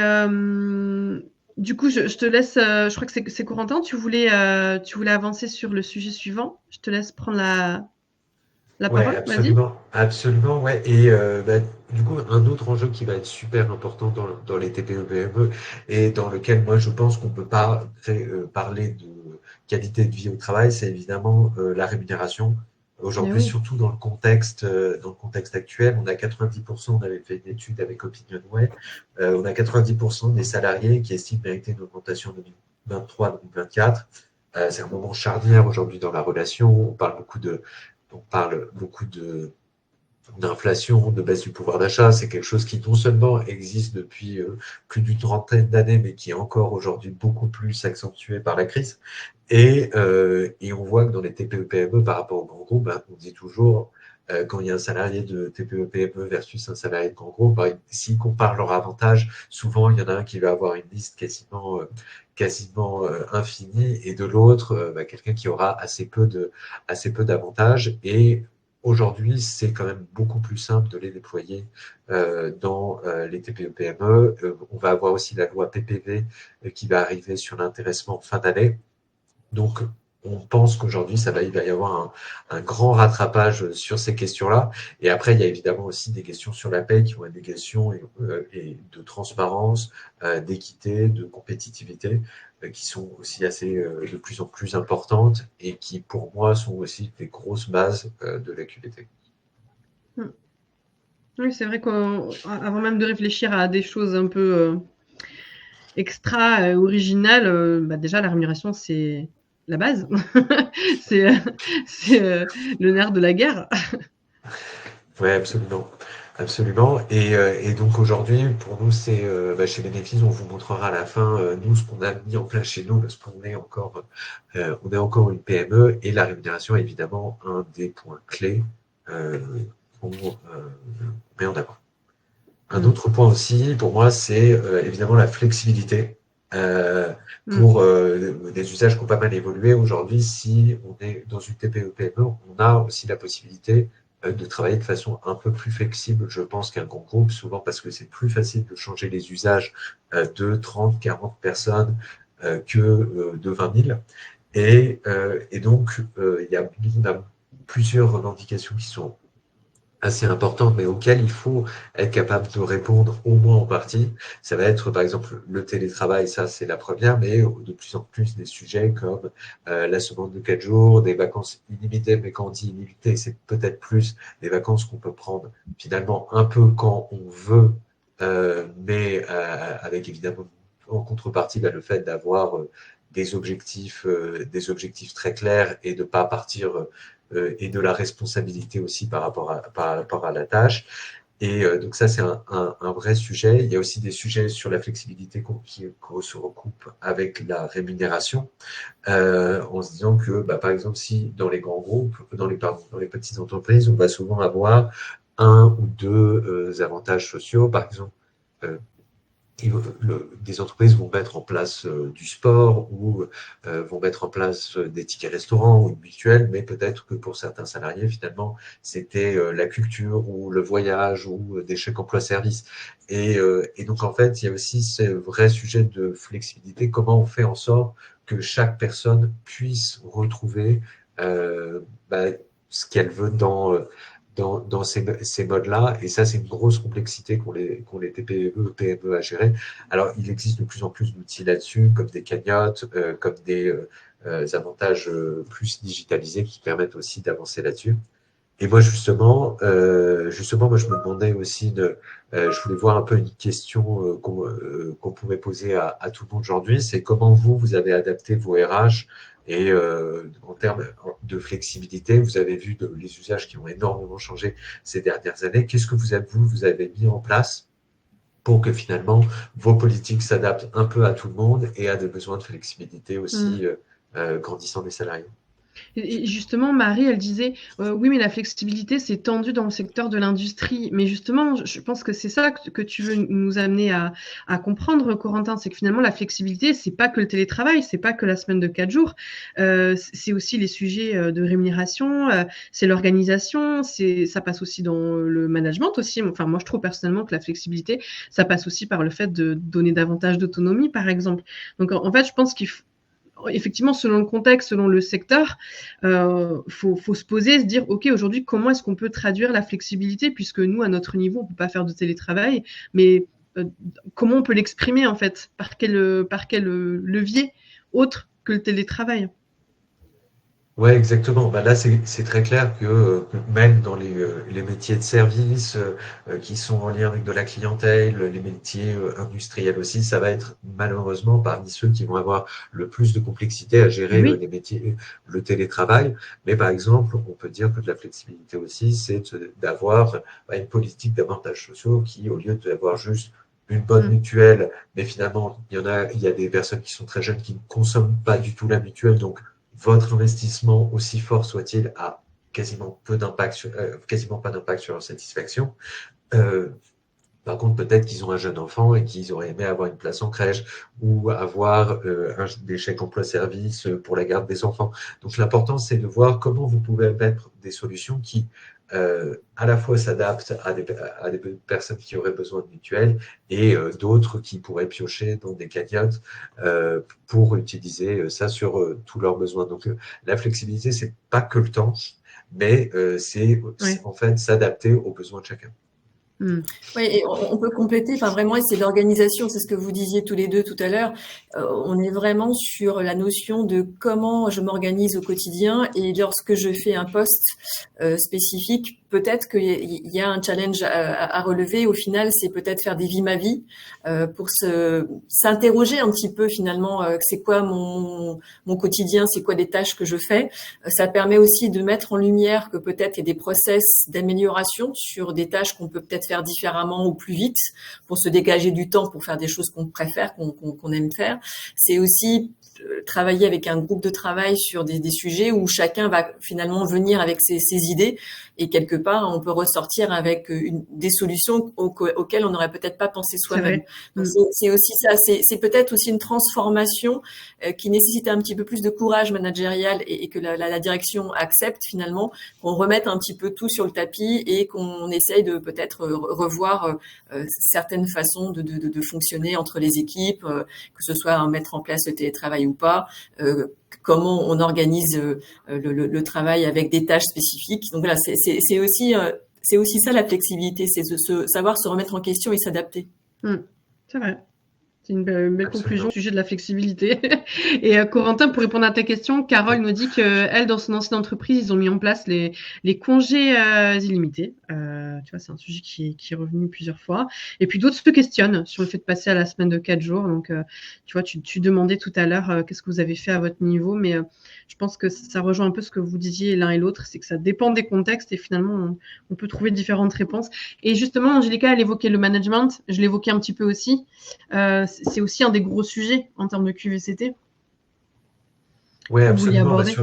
du coup, je te laisse, je crois que c'est Corentin, tu voulais avancer sur le sujet suivant. Je te laisse prendre la parole, absolument, ouais. Et du coup, un autre enjeu qui va être super important dans les TPE-PME et dans lequel moi je pense qu'on peut pas parler de qualité de vie au travail, c'est évidemment la rémunération. Aujourd'hui, surtout dans le contexte actuel, on a 90%, on avait fait une étude avec Opinionway, on a 90% des salariés qui estiment mériter une augmentation 2023-2024. C'est un moment charnière aujourd'hui dans la relation. On parle beaucoup d'inflation, de baisse du pouvoir d'achat. C'est quelque chose qui non seulement existe depuis plus d'une trentaine d'années, mais qui est encore aujourd'hui beaucoup plus accentué par la crise. Et on voit que dans les TPE-PME, par rapport aux grands groupes, on dit toujours, quand il y a un salarié de TPE-PME versus un salarié de grand groupe, s'ils comparent leurs avantages, souvent il y en a un qui va avoir une liste quasiment infinie, et de l'autre, quelqu'un qui aura assez peu d'avantages. Et aujourd'hui, c'est quand même beaucoup plus simple de les déployer dans les TPE-PME. On va avoir aussi la loi PPV qui va arriver sur l'intéressement fin d'année. Donc, on pense qu'aujourd'hui, il va y avoir un grand rattrapage sur ces questions-là. Et après, il y a évidemment aussi des questions sur la paie qui vont être des questions et de transparence, d'équité, de compétitivité, qui sont aussi de plus en plus importantes et qui, pour moi, sont aussi des grosses bases de la QVT. Oui, c'est vrai qu'avant même de réfléchir à des choses un peu extra originales, déjà la rémunération, c'est la base. c'est le nerf de la guerre. Oui, absolument. Absolument. Et donc aujourd'hui, pour nous, chez Bénéfice, on vous montrera à la fin, nous, ce qu'on a mis en place chez nous, parce qu'on est on est encore une PME, et la rémunération est évidemment un des points clés qu'on met en avant. Un autre point aussi, pour moi, c'est évidemment la flexibilité. Pour des usages qui ont pas mal évolué aujourd'hui, si on est dans une TPE-PME, on a aussi la possibilité de travailler de façon un peu plus flexible, je pense, qu'un grand groupe, souvent parce que c'est plus facile de changer les usages de 30, 40 personnes que de 20 000. Et donc, on a plusieurs revendications qui sont assez importantes, mais auxquelles il faut être capable de répondre au moins en partie. Ça va être, par exemple, le télétravail, ça c'est la première, mais de plus en plus des sujets comme la semaine de 4 jours, des vacances illimitées, mais quand on dit illimité, c'est peut-être plus des vacances qu'on peut prendre finalement un peu quand on veut, mais avec évidemment en contrepartie le fait d'avoir des objectifs très clairs et de pas partir et de la responsabilité aussi par rapport à la tâche. Et donc ça, c'est un vrai sujet. Il y a aussi des sujets sur la flexibilité qui se recoupent avec la rémunération, en se disant que, par exemple, si dans les grands groupes, dans les petites entreprises, on va souvent avoir un ou deux avantages sociaux, par exemple, euh, des entreprises vont mettre en place du sport ou vont mettre en place des tickets restaurants ou une mutuelle, mais peut-être que pour certains salariés, finalement, c'était la culture ou le voyage ou des chèques emploi-service. Et donc, en fait, il y a aussi ce vrai sujet de flexibilité. Comment on fait en sorte que chaque personne puisse retrouver euh, bah, ce qu'elle veut dans ces modes-là. Et ça, c'est une grosse complexité qu'ont les TPE, PME à gérer. Alors, il existe de plus en plus d'outils là-dessus, comme des cagnottes, comme des avantages plus digitalisés qui permettent aussi d'avancer là-dessus. Et moi, moi, je me demandais aussi je voulais voir un peu une question qu'on pourrait poser à tout le monde aujourd'hui, c'est comment vous avez adapté vos RH et en termes de flexibilité, vous avez vu les usages qui ont énormément changé ces dernières années. Qu'est-ce que vous avez mis en place pour que finalement vos politiques s'adaptent un peu à tout le monde et à des besoins de flexibilité aussi grandissant des salariés? Et justement, Marie, elle disait, oui, mais la flexibilité, c'est tendu dans le secteur de l'industrie. Mais justement, je pense que c'est ça que tu veux nous amener à comprendre, Corentin, c'est que finalement, la flexibilité, c'est pas que le télétravail, c'est pas que la semaine de 4 jours, c'est aussi les sujets de rémunération, c'est l'organisation, ça passe aussi dans le management aussi. Enfin, moi, je trouve personnellement que la flexibilité, ça passe aussi par le fait de donner davantage d'autonomie, par exemple. Donc, en fait, je pense qu'il faut effectivement, selon le contexte, selon le secteur, faut se poser et se dire, OK, aujourd'hui, comment est-ce qu'on peut traduire la flexibilité, puisque nous, à notre niveau, on ne peut pas faire de télétravail, mais comment on peut l'exprimer, en fait, par quel levier autre que le télétravail? Ouais, exactement. Là, c'est très clair que même dans les métiers de service qui sont en lien avec de la clientèle, les métiers industriels aussi, ça va être malheureusement parmi ceux qui vont avoir le plus de complexité à gérer Oui. les métiers, le télétravail. Mais par exemple, on peut dire que de la flexibilité aussi, c'est d'avoir une politique d'avantages sociaux qui, au lieu d'avoir juste une bonne mutuelle, mais finalement, il y a des personnes qui sont très jeunes qui ne consomment pas du tout la mutuelle, donc votre investissement, aussi fort soit-il, a quasiment pas d'impact sur leur satisfaction. Euh, Par contre, peut-être qu'ils ont un jeune enfant et qu'ils auraient aimé avoir une place en crèche ou avoir des chèques emploi-service pour la garde des enfants. Donc, l'important, c'est de voir comment vous pouvez mettre des solutions qui, à la fois s'adaptent à des personnes qui auraient besoin de mutuelles et d'autres qui pourraient piocher dans des cagnottes pour utiliser ça sur tous leurs besoins. Donc, la flexibilité, c'est pas que le temps, mais c'est Ouais. en fait s'adapter aux besoins de chacun. Hmm. Oui, et on peut compléter, enfin vraiment, et c'est l'organisation, c'est ce que vous disiez tous les deux tout à l'heure. On est vraiment sur la notion de comment je m'organise au quotidien et lorsque je fais un poste spécifique, peut-être qu'il y a un challenge à relever. Au final, c'est peut-être faire des vies ma vie pour s'interroger un petit peu finalement, c'est quoi mon quotidien, c'est quoi les tâches que je fais. Ça permet aussi de mettre en lumière que peut-être il y a des process d'amélioration sur des tâches qu'on peut peut-être faire différemment ou plus vite pour se dégager du temps pour faire des choses qu'on préfère, qu'on aime faire. C'est aussi travailler avec un groupe de travail sur des sujets où chacun va finalement venir avec ses idées et quelque part on peut ressortir avec des solutions auxquelles on n'aurait peut-être pas pensé C'est soi-même. vrai. Donc Hmm. c'est aussi ça, c'est peut-être aussi une transformation qui nécessite un petit peu plus de courage managérial et que la direction accepte finalement qu'on remette un petit peu tout sur le tapis et qu'on essaye de peut-être revoir certaines façons de fonctionner entre les équipes, que ce soit mettre en place le télétravail ou pas, comment on organise le travail avec des tâches spécifiques. Donc voilà, c'est aussi ça la flexibilité, c'est savoir se remettre en question et s'adapter. Hmm. C'est vrai. C'est une belle conclusion Absolument. au sujet de la flexibilité. Et Corentin, pour répondre à ta question, Carole nous dit que elle, dans son ancienne entreprise, ils ont mis en place les congés illimités. Tu vois, c'est un sujet qui est revenu plusieurs fois. Et puis d'autres se questionnent sur le fait de passer à la semaine de 4 jours. Donc, tu vois, tu demandais tout à l'heure qu'est-ce que vous avez fait à votre niveau, mais je pense que ça rejoint un peu ce que vous disiez l'un et l'autre, c'est que ça dépend des contextes et finalement, on peut trouver différentes réponses. Et justement, Angélica, elle évoquait le management. Je l'évoquais un petit peu aussi. C'est aussi un des gros sujets en termes de QVCT Oui, que vous vouliez absolument, aborder.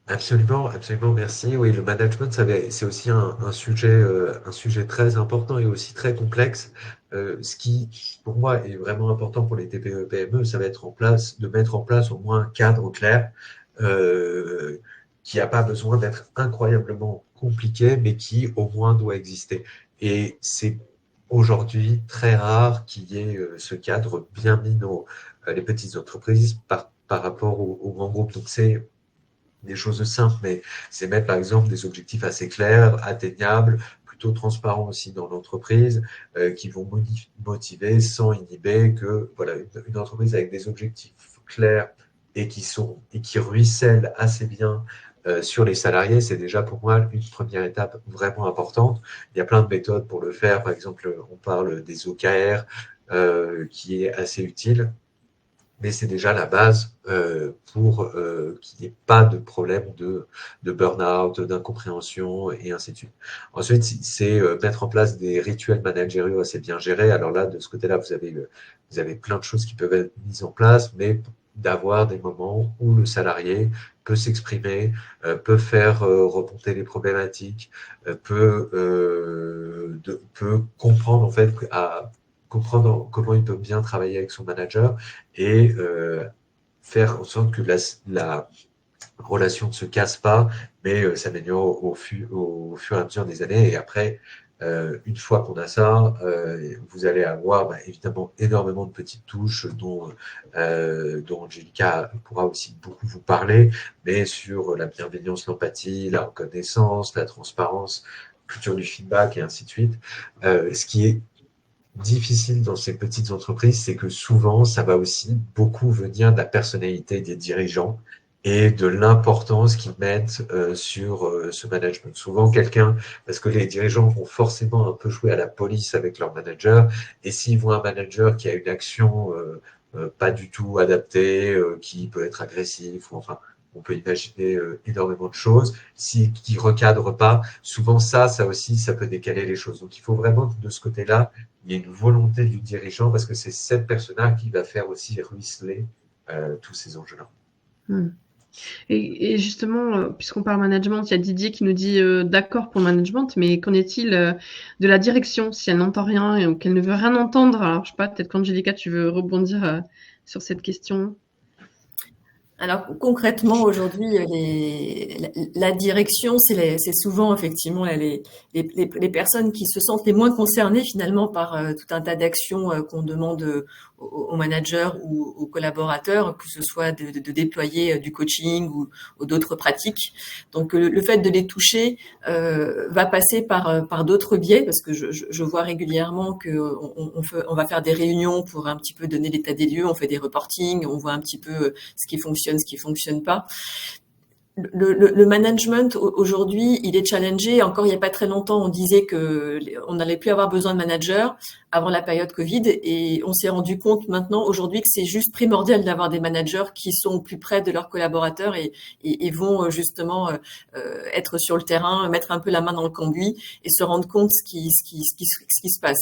absolument, absolument, merci. Oui, le management, c'est aussi un sujet très important et aussi très complexe. Ce qui, pour moi, est vraiment important pour les TPE, PME, ça va être de mettre en place au moins un cadre clair euh, qui n'a pas besoin d'être incroyablement compliqué, mais qui au moins doit exister. Et c'est aujourd'hui très rare qu'il y ait ce cadre bien mis dans les petites entreprises par rapport aux grands groupes. Donc, c'est des choses simples, mais c'est mettre par exemple des objectifs assez clairs, atteignables, plutôt transparents aussi dans l'entreprise, qui vont motiver sans inhiber que voilà une entreprise avec des objectifs clairs et qui ruissellent assez bien sur les salariés, c'est déjà pour moi une première étape vraiment importante. Il y a plein de méthodes pour le faire. Par exemple, on parle des OKR, qui est assez utile, mais c'est déjà la base pour qu'il n'y ait pas de problème de burn-out, d'incompréhension et ainsi de suite. Ensuite, c'est mettre en place des rituels managériaux assez bien gérés. Alors là, de ce côté-là, vous avez plein de choses qui peuvent être mises en place, mais d'avoir des moments où le salarié peut s'exprimer, peut faire remonter les problématiques, peut comprendre en fait comprendre comment il peut bien travailler avec son manager et faire en sorte que la relation ne se casse pas, mais s'améliore au fur et à mesure des années. Et après, une fois qu'on a ça, vous allez avoir évidemment énormément de petites touches dont Angelica pourra aussi beaucoup vous parler, mais sur la bienveillance, l'empathie, la reconnaissance, la transparence, culture du feedback et ainsi de suite. Ce qui est difficile dans ces petites entreprises, c'est que souvent, ça va aussi beaucoup venir de la personnalité des dirigeants et de l'importance qu'ils mettent sur ce management. Souvent, parce que les dirigeants vont forcément un peu jouer à la police avec leur manager, et s'ils voient un manager qui a une action pas du tout adaptée, qui peut être agressif, ou enfin, on peut imaginer énormément de choses, qui recadre pas, souvent ça aussi, ça peut décaler les choses. Donc, il faut vraiment de ce côté-là il y a une volonté du dirigeant parce que c'est cette personne-là qui va faire aussi ruisseler tous ces enjeux-là. Hmm. Et justement, puisqu'on parle management, il y a Didier qui nous dit d'accord pour le management, mais qu'en est-il de la direction si elle n'entend rien ou qu'elle ne veut rien entendre? Alors, je sais pas, peut-être qu'Angélica, tu veux rebondir sur cette question. Alors concrètement, aujourd'hui, la direction, c'est souvent effectivement les personnes qui se sentent les moins concernées finalement par tout un tas d'actions qu'on demande aux managers ou aux collaborateurs, que ce soit de déployer du coaching ou d'autres pratiques. Donc le fait de les toucher va passer par d'autres biais, parce que je vois régulièrement que on va faire des réunions pour un petit peu donner l'état des lieux, on fait des reportings, on voit un petit peu ce qui fonctionne, ce qui fonctionne pas. Le management aujourd'hui, il est challengé. Encore il n'y a pas très longtemps, on disait que on n'allait plus avoir besoin de managers avant la période Covid, et on s'est rendu compte maintenant aujourd'hui que c'est juste primordial d'avoir des managers qui sont plus près de leurs collaborateurs et vont justement être sur le terrain, mettre un peu la main dans le cambouis et se rendre compte ce qui se passe.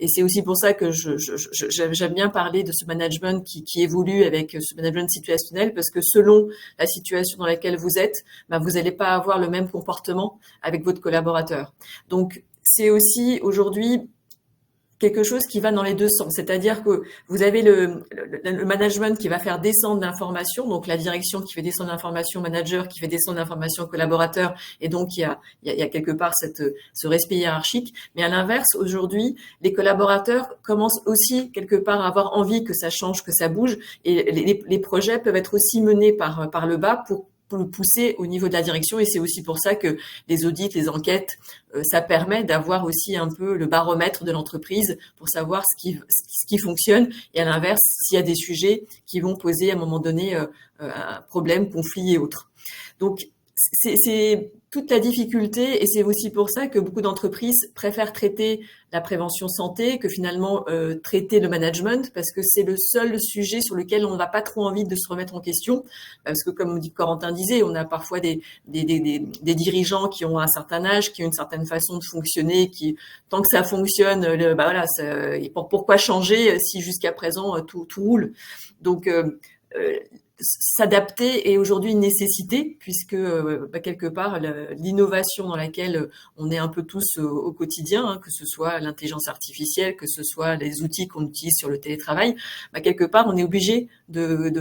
Et c'est aussi pour ça que j'aime bien parler de ce management qui évolue avec ce management situationnel, parce que selon la situation dans laquelle vous êtes, vous n'allez pas avoir le même comportement avec votre collaborateur. Donc, c'est aussi aujourd'hui quelque chose qui va dans les deux sens. C'est-à-dire que vous avez le management qui va faire descendre l'information, donc la direction qui fait descendre l'information au manager, qui fait descendre l'information au collaborateur, et donc il y a quelque part ce respect hiérarchique. Mais à l'inverse, aujourd'hui, les collaborateurs commencent aussi quelque part à avoir envie que ça change, que ça bouge, et les projets peuvent être aussi menés par le bas pour le pousser au niveau de la direction, et c'est aussi pour ça que les audits, les enquêtes, ça permet d'avoir aussi un peu le baromètre de l'entreprise pour savoir ce qui fonctionne, et à l'inverse, s'il y a des sujets qui vont poser à un moment donné un problème, conflit et autres. Donc, c'est toute la difficulté, et c'est aussi pour ça que beaucoup d'entreprises préfèrent traiter la prévention santé que finalement traiter le management, parce que c'est le seul sujet sur lequel on n'a pas trop envie de se remettre en question, parce que comme Corentin disait, on a parfois des dirigeants qui ont un certain âge, qui ont une certaine façon de fonctionner, qui tant que ça fonctionne, pourquoi changer si jusqu'à présent tout roule. Donc s'adapter est aujourd'hui une nécessité, puisque quelque part l'innovation dans laquelle on est un peu tous au quotidien, que ce soit l'intelligence artificielle, que ce soit les outils qu'on utilise sur le télétravail, quelque part on est obligé de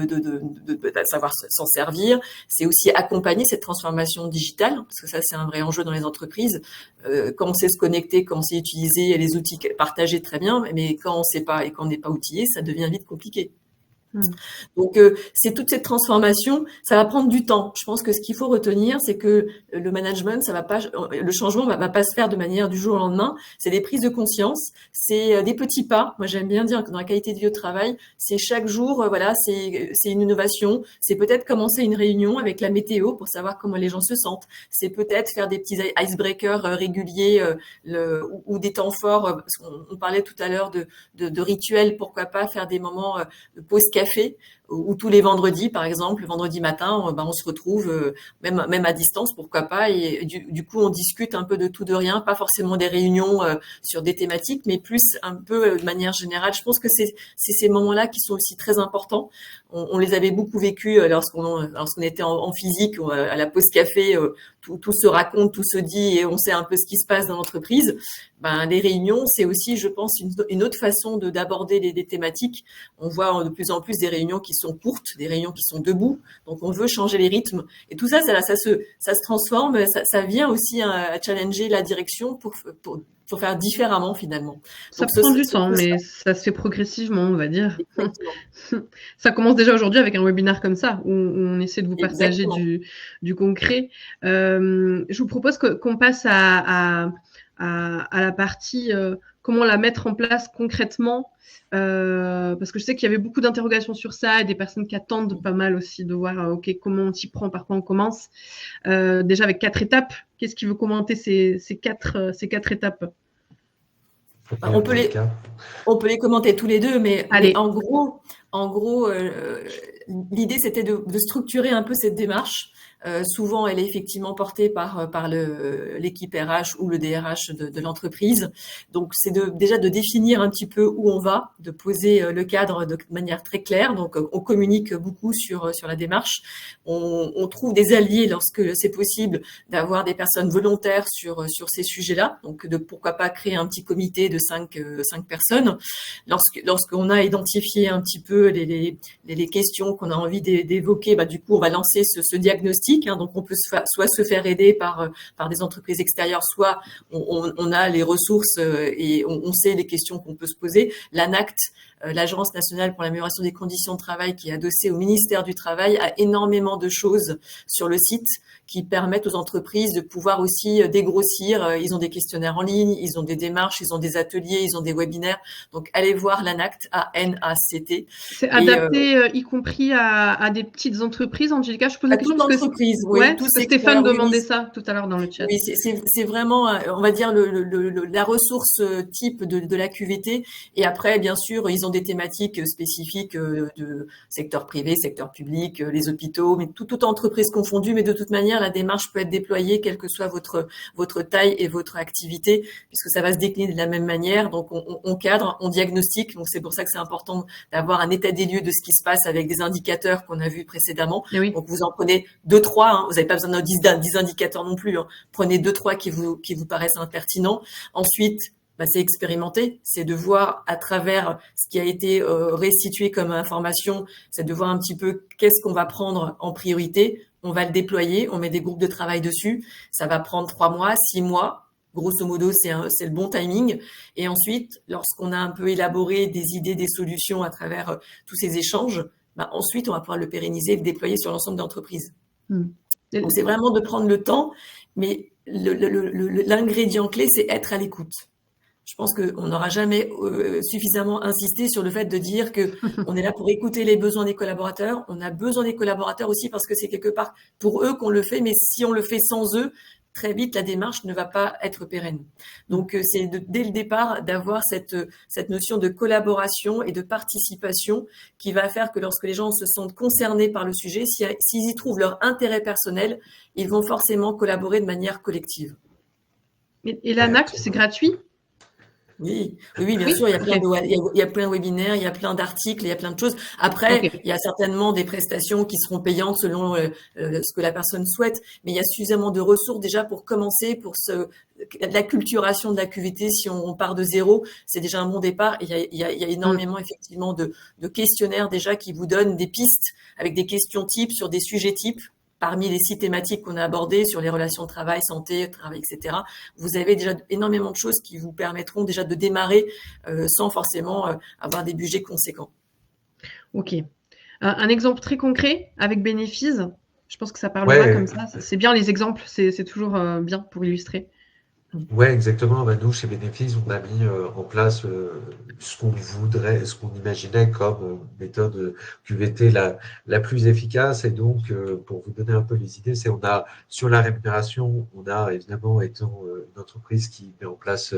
savoir s'en servir. C'est aussi accompagner cette transformation digitale, parce que ça c'est un vrai enjeu dans les entreprises. Quand on sait se connecter, quand on sait utiliser les outils partagés, très bien, mais quand on sait pas et quand on n'est pas outillé, ça devient vite compliqué. Donc c'est toute cette transformation, ça va prendre du temps. Je pense que ce qu'il faut retenir, c'est que le management, le changement va pas se faire de manière du jour au lendemain. C'est des prises de conscience, c'est des petits pas. Moi j'aime bien dire que dans la qualité de vie au travail, c'est chaque jour, c'est une innovation. C'est peut-être commencer une réunion avec la météo pour savoir comment les gens se sentent. C'est peut-être faire des petits icebreakers réguliers ou des temps forts. Parce qu'on parlait tout à l'heure de rituels. Pourquoi pas faire des moments de pause café, ou tous les vendredis, par exemple, le vendredi matin, on se retrouve même à distance, pourquoi pas, et du coup on discute un peu de tout de rien, pas forcément des réunions sur des thématiques, mais plus un peu de manière générale. Je pense que c'est ces moments-là qui sont aussi très importants. On les avait beaucoup vécus lorsqu'on était en physique, à la pause café, tout se raconte, tout se dit, et on sait un peu ce qui se passe dans l'entreprise. Les réunions, c'est aussi, je pense, une autre façon d'aborder des thématiques. On voit de plus en plus des réunions qui sont courtes, des réunions qui sont debout. Donc, on veut changer les rythmes. Et tout ça, ça se transforme. Ça vient aussi à challenger la direction pour faire différemment, finalement. Ça prend du temps, mais ça se fait progressivement, on va dire. Ça commence déjà aujourd'hui avec un webinaire comme ça, où on essaie de vous partager du concret. Je vous propose qu'on passe à la partie comment la mettre en place concrètement, parce que je sais qu'il y avait beaucoup d'interrogations sur ça et des personnes qui attendent pas mal aussi de voir comment on s'y prend, par quoi on commence. Déjà avec 4 étapes, qu'est-ce qui veut commenter ces quatre étapes? On peut les commenter tous les deux, mais en gros, l'idée c'était de structurer un peu cette démarche Souvent, elle est effectivement portée par l'équipe RH ou le DRH de l'entreprise. Donc, c'est déjà de définir un petit peu où on va, de poser le cadre de manière très claire. Donc, on communique beaucoup sur la démarche. On trouve des alliés lorsque c'est possible d'avoir des personnes volontaires sur ces sujets-là. Donc, pourquoi pas créer un petit comité de 5 personnes. Lorsqu'on a identifié un petit peu les questions qu'on a envie d'évoquer, du coup, on va lancer ce diagnostic. Donc, on peut soit se faire aider par des entreprises extérieures, soit on a les ressources et on sait les questions qu'on peut se poser. L'ANACT, l'Agence nationale pour l'amélioration des conditions de travail, qui est adossée au ministère du Travail, a énormément de choses sur le site qui permettent aux entreprises de pouvoir aussi dégrossir. Ils ont des questionnaires en ligne, ils ont des démarches, ils ont des ateliers, ils ont des webinaires. Donc, allez voir l'ANACT, A-N-A-C-T. C'est adapté, y compris à des petites entreprises, Angelica. Je pose la À question toute parce que entreprise, oui, tout parce que secteur, Stéphane oui, demandait ça tout à l'heure dans le chat. Oui, c'est vraiment, on va dire, la ressource type de la QVT. Et après, bien sûr, ils ont des thématiques spécifiques de secteur privé, secteur public, les hôpitaux, mais toute entreprise confondue. Mais de toute manière, la démarche peut être déployée, quelle que soit votre taille et votre activité, puisque ça va se décliner de la même manière. Donc, on cadre, on diagnostique. Donc, c'est pour ça que c'est important d'avoir un état des lieux de ce qui se passe avec des indicateurs qu'on a vus précédemment. Et oui. Donc, vous en prenez 2-3, vous n'avez pas besoin de 10 indicateurs non plus. Prenez 2-3 qui vous paraissent impertinents. Ensuite, c'est expérimenter, c'est de voir à travers ce qui a été restitué comme information, c'est de voir un petit peu qu'est-ce qu'on va prendre en priorité. On va le déployer, on met des groupes de travail dessus. Ça va prendre 3 mois, 6 mois. Grosso modo, c'est le bon timing. Et ensuite, lorsqu'on a un peu élaboré des idées, des solutions à travers tous ces échanges, ensuite, on va pouvoir le pérenniser et le déployer sur l'ensemble de l'entreprise. Donc, c'est vraiment de prendre le temps, mais l'ingrédient clé, c'est être à l'écoute. Je pense qu'on n'aura jamais suffisamment insisté sur le fait de dire que on est là pour écouter les besoins des collaborateurs. On a besoin des collaborateurs aussi parce que c'est quelque part pour eux qu'on le fait, mais si on le fait sans eux, très vite, la démarche ne va pas être pérenne. Donc, c'est dès le départ d'avoir cette notion de collaboration et de participation qui va faire que lorsque les gens se sentent concernés par le sujet, s'ils y trouvent leur intérêt personnel, ils vont forcément collaborer de manière collective. Et l'ANACT, c'est gratuit ? Oui, bien sûr, il y a plein de webinaires, il y a plein d'articles, il y a plein de choses. Après, il y a certainement des prestations qui seront payantes selon ce que la personne souhaite, mais il y a suffisamment de ressources déjà pour commencer, pour l'acculturation de la QVT. Si on part de zéro, c'est déjà un bon départ. Et il y a énormément effectivement de questionnaires déjà qui vous donnent des pistes avec des questions types sur des sujets types. Parmi les 6 thématiques qu'on a abordées sur les relations de travail, santé, travail, etc., vous avez déjà énormément de choses qui vous permettront déjà de démarrer sans forcément avoir des budgets conséquents. Ok. Un exemple très concret avec bénéfice, je pense que ça parlera comme ça. C'est bien les exemples, c'est toujours bien pour illustrer. Oui, exactement. Nous, chez Bénéfice, on a mis en place ce qu'on voudrait, ce qu'on imaginait comme méthode QVT la plus efficace. Et donc, pour vous donner un peu les idées, on a sur la rémunération, on a évidemment étant une entreprise qui met en place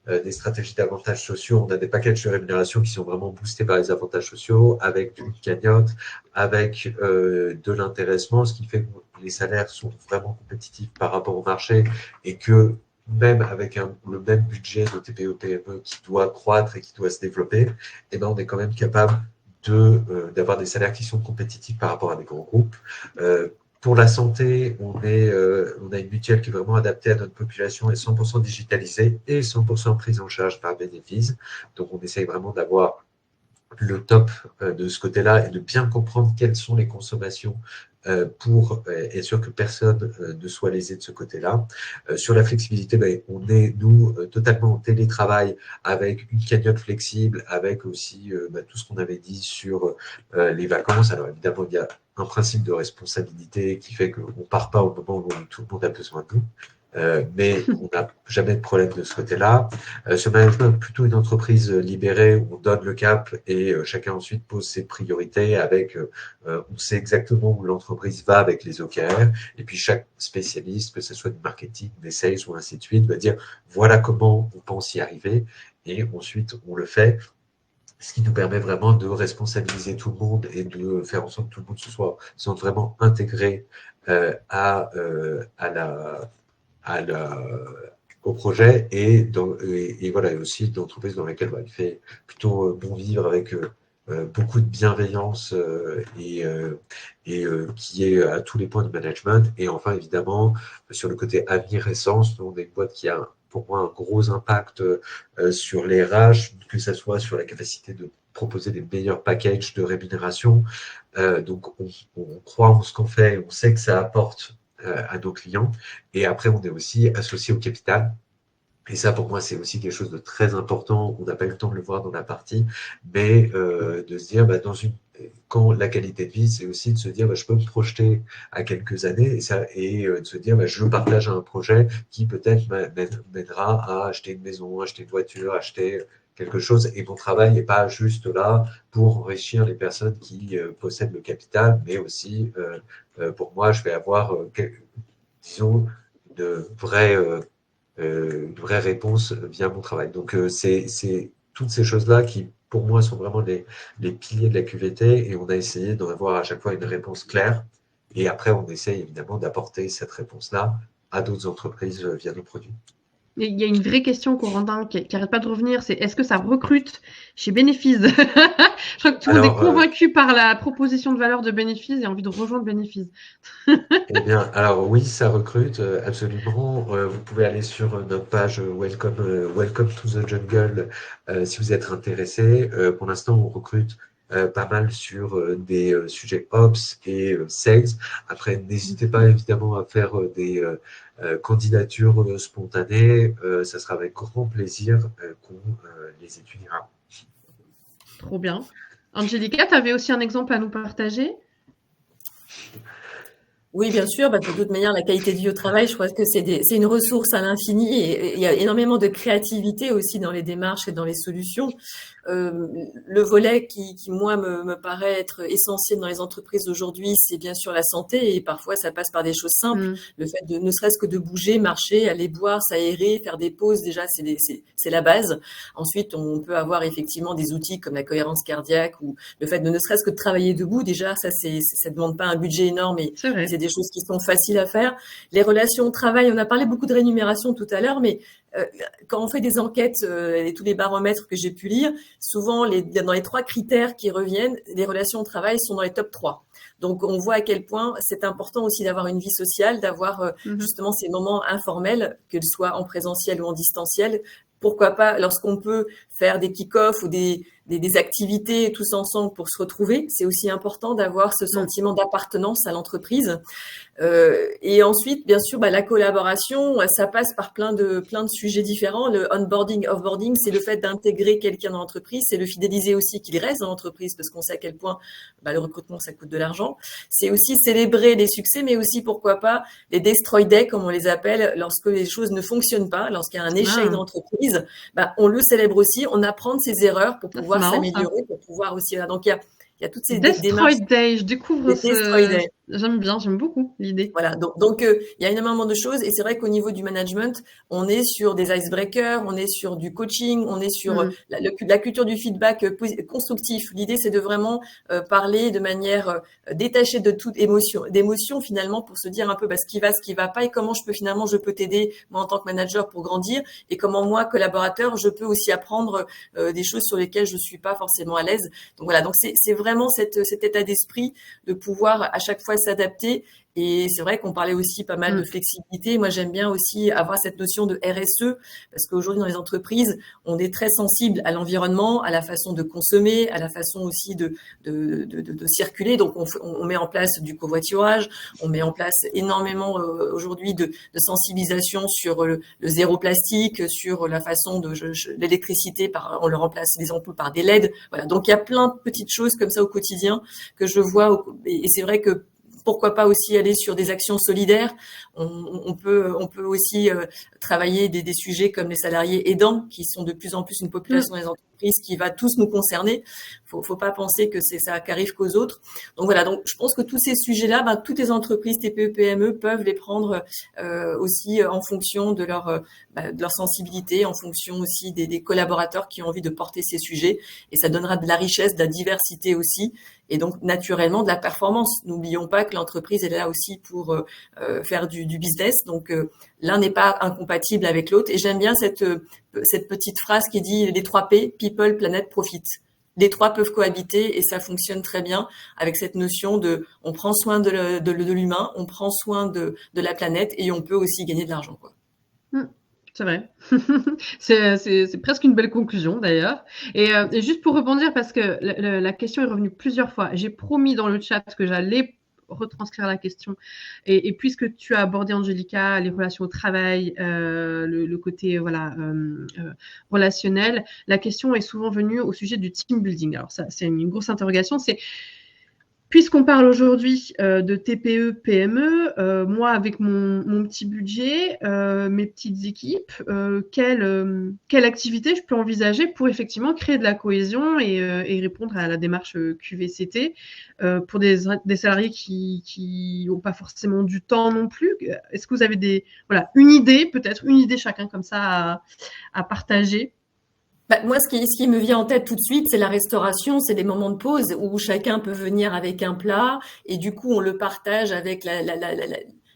des stratégies d'avantages sociaux, on a des packages de rémunération qui sont vraiment boostés par les avantages sociaux, avec une cagnotte, avec de l'intéressement, ce qui fait que les salaires sont vraiment compétitifs par rapport au marché et que même avec le même budget de TPE-PME qui doit croître et qui doit se développer, on est quand même capable d'avoir des salaires qui sont compétitifs par rapport à des grands groupes. Pour la santé, on a une mutuelle qui est vraiment adaptée à notre population et 100% digitalisée et 100% prise en charge par Bénéfice. Donc, on essaye vraiment d'avoir le top de ce côté-là et de bien comprendre quelles sont les consommations pour être sûr que personne ne soit lésé de ce côté-là. Sur la flexibilité, on est, nous, totalement en télétravail avec une cagnotte flexible, avec aussi tout ce qu'on avait dit sur les vacances. Alors évidemment, il y a un principe de responsabilité qui fait qu'on ne part pas au moment où tout le monde a besoin de nous. Mais on n'a jamais de problème de ce côté-là. Ce management est plutôt une entreprise libérée où on donne le cap et chacun ensuite pose ses priorités avec, on sait exactement où l'entreprise va avec les OKR et puis chaque spécialiste, que ce soit du marketing, des sales ou ainsi de suite, va dire voilà comment on pense y arriver et ensuite on le fait. ce qui nous permet vraiment de responsabiliser tout le monde et de faire en sorte que tout le monde se sente vraiment intégré à la, au projet et voilà, et aussi d'entreprises dans lesquelles il fait plutôt bon vivre avec beaucoup de bienveillance qui est à tous les points de management. Et enfin, évidemment, sur le côté avenir et sens, nous, on est une boîte qui a pour moi un gros impact sur les RH, que ce soit sur la capacité de proposer des meilleurs packages de rémunération. Donc, on croit en ce qu'on fait, on sait que ça apporte à nos clients. Et après, on est aussi associé au capital. Et ça, pour moi, c'est aussi quelque chose de très important. On n'a pas eu le temps de le voir dans la partie, mais de se dire, quand la qualité de vie, c'est aussi de se dire, je peux me projeter à quelques années et de se dire, je le partage à un projet qui peut-être m'aidera à acheter une maison, acheter une voiture, acheter quelque chose. Et mon travail n'est pas juste là pour enrichir les personnes qui possèdent le capital, mais aussi, pour moi, je vais avoir, disons, une une vraie réponse via mon travail. Donc, c'est toutes ces choses-là qui, pour moi, sont vraiment les piliers de la QVT et on a essayé d'en avoir à chaque fois une réponse claire. Et après, on essaye évidemment d'apporter cette réponse-là à d'autres entreprises via nos produits. Il y a une vraie question, Corentin, qui n'arrête pas de revenir, c'est est-ce que ça recrute chez Bénéfice? Je crois que tout le monde est convaincu par la proposition de valeur de Bénéfice et a envie de rejoindre Bénéfice. Eh bien, alors oui, ça recrute absolument. Vous pouvez aller sur notre page Welcome to the Jungle si vous êtes intéressé. Pour l'instant, on recrute pas mal sur des sujets Ops et Sales. Après, n'hésitez pas évidemment à faire des candidatures spontanées. Ça sera avec grand plaisir qu'on les étudiera. Trop bien. Angelica, tu avais aussi un exemple à nous partager? Oui, bien sûr. De toute manière, la qualité de vie au travail, je crois que c'est une ressource à l'infini et il y a énormément de créativité aussi dans les démarches et dans les solutions. Le volet qui moi, me paraît être essentiel dans les entreprises aujourd'hui, c'est bien sûr la santé et parfois, ça passe par des choses simples. Le fait de, ne serait-ce que de bouger, marcher, aller boire, s'aérer, faire des pauses, déjà, c'est la base. Ensuite, on peut avoir effectivement des outils comme la cohérence cardiaque ou le fait de ne serait-ce que de travailler debout. Déjà, ça demande pas un budget énorme et c'est des choses qui sont faciles à faire. Les relations au travail, on a parlé beaucoup de rémunération tout à l'heure, mais quand on fait des enquêtes et tous les baromètres que j'ai pu lire, souvent dans les 3 critères qui reviennent, les relations au travail sont dans les top 3. Donc on voit à quel point c'est important aussi d'avoir une vie sociale, d'avoir justement ces moments informels, qu'ils soient en présentiel ou en distanciel. Pourquoi pas, lorsqu'on peut faire des kick-offs ou des activités tous ensemble pour se retrouver, c'est aussi important d'avoir ce sentiment d'appartenance à l'entreprise. Et ensuite, bien sûr, la collaboration, ça passe par plein de sujets différents. Le onboarding, offboarding, c'est le fait d'intégrer quelqu'un dans l'entreprise, c'est le fidéliser aussi qu'il reste dans l'entreprise parce qu'on sait à quel point le recrutement, ça coûte de l'argent. C'est aussi célébrer les succès, mais aussi, pourquoi pas, les destroy days, comme on les appelle, lorsque les choses ne fonctionnent pas, lorsqu'il y a un échec dans l'entreprise, on le célèbre aussi, on apprend de ses erreurs pour pouvoir s'améliorer, pour pouvoir aussi... Donc, il y a toutes ces démarches. Destroy Day, je découvre ce... J'aime bien, j'aime beaucoup l'idée. Voilà, donc il y a énormément de choses et c'est vrai qu'au niveau du management, on est sur des icebreakers, on est sur du coaching, on est sur la culture du feedback constructif. L'idée, c'est de vraiment parler de manière détachée de toute d'émotion finalement pour se dire un peu ce qui va pas et comment je peux t'aider moi en tant que manager pour grandir et comment moi collaborateur je peux aussi apprendre des choses sur lesquelles je suis pas forcément à l'aise. Donc voilà, donc c'est vraiment cet état d'esprit de pouvoir à chaque fois s'adapter. Et c'est vrai qu'on parlait aussi pas mal de flexibilité. Moi, j'aime bien aussi avoir cette notion de RSE parce qu'aujourd'hui, dans les entreprises, on est très sensible à l'environnement, à la façon de consommer, à la façon aussi de circuler. Donc, on met en place du covoiturage, on met en place énormément aujourd'hui de sensibilisation sur le zéro plastique, sur la façon de l'électricité, on le remplace les ampoules par des LED. Voilà. Donc, il y a plein de petites choses comme ça au quotidien que je vois. Et c'est vrai que pourquoi pas aussi aller sur des actions solidaires. On peut aussi travailler des sujets comme les salariés aidants, qui sont de plus en plus une population dans les entreprises d'entreprise qui va tous nous concerner. Faut pas penser que c'est ça qu'arrive qu'aux autres. Donc voilà, donc je pense que tous ces sujets-là, toutes les entreprises TPE, PME peuvent les prendre aussi en fonction de leur sensibilité, en fonction aussi des collaborateurs qui ont envie de porter ces sujets. Et ça donnera de la richesse, de la diversité aussi, et donc naturellement de la performance. N'oublions pas que l'entreprise est là aussi pour faire du business. Donc l'un n'est pas incompatible avec l'autre. Et j'aime bien cette petite phrase qui dit les 3 P, People, Planet, Profit. Les 3 peuvent cohabiter et ça fonctionne très bien avec cette notion de on prend soin de l'humain, on prend soin de la planète et on peut aussi gagner de l'argent, quoi. C'est vrai. C'est presque une belle conclusion d'ailleurs. Et juste pour rebondir, parce que la question est revenue plusieurs fois, j'ai promis dans le chat que j'allais retranscrire la question. Et puisque tu as abordé, Angelica, les relations au travail, le côté relationnel, la question est souvent venue au sujet du team building. Alors ça, c'est une grosse interrogation. Puisqu'on parle aujourd'hui de TPE, PME, moi avec mon petit budget, mes petites équipes, quelle activité je peux envisager pour effectivement créer de la cohésion et répondre à la démarche QVCT pour des salariés qui n'ont pas forcément du temps non plus. Est-ce que vous avez une idée chacun comme ça à partager? Moi, ce qui me vient en tête tout de suite, c'est la restauration, c'est des moments de pause où chacun peut venir avec un plat et du coup, on le partage avec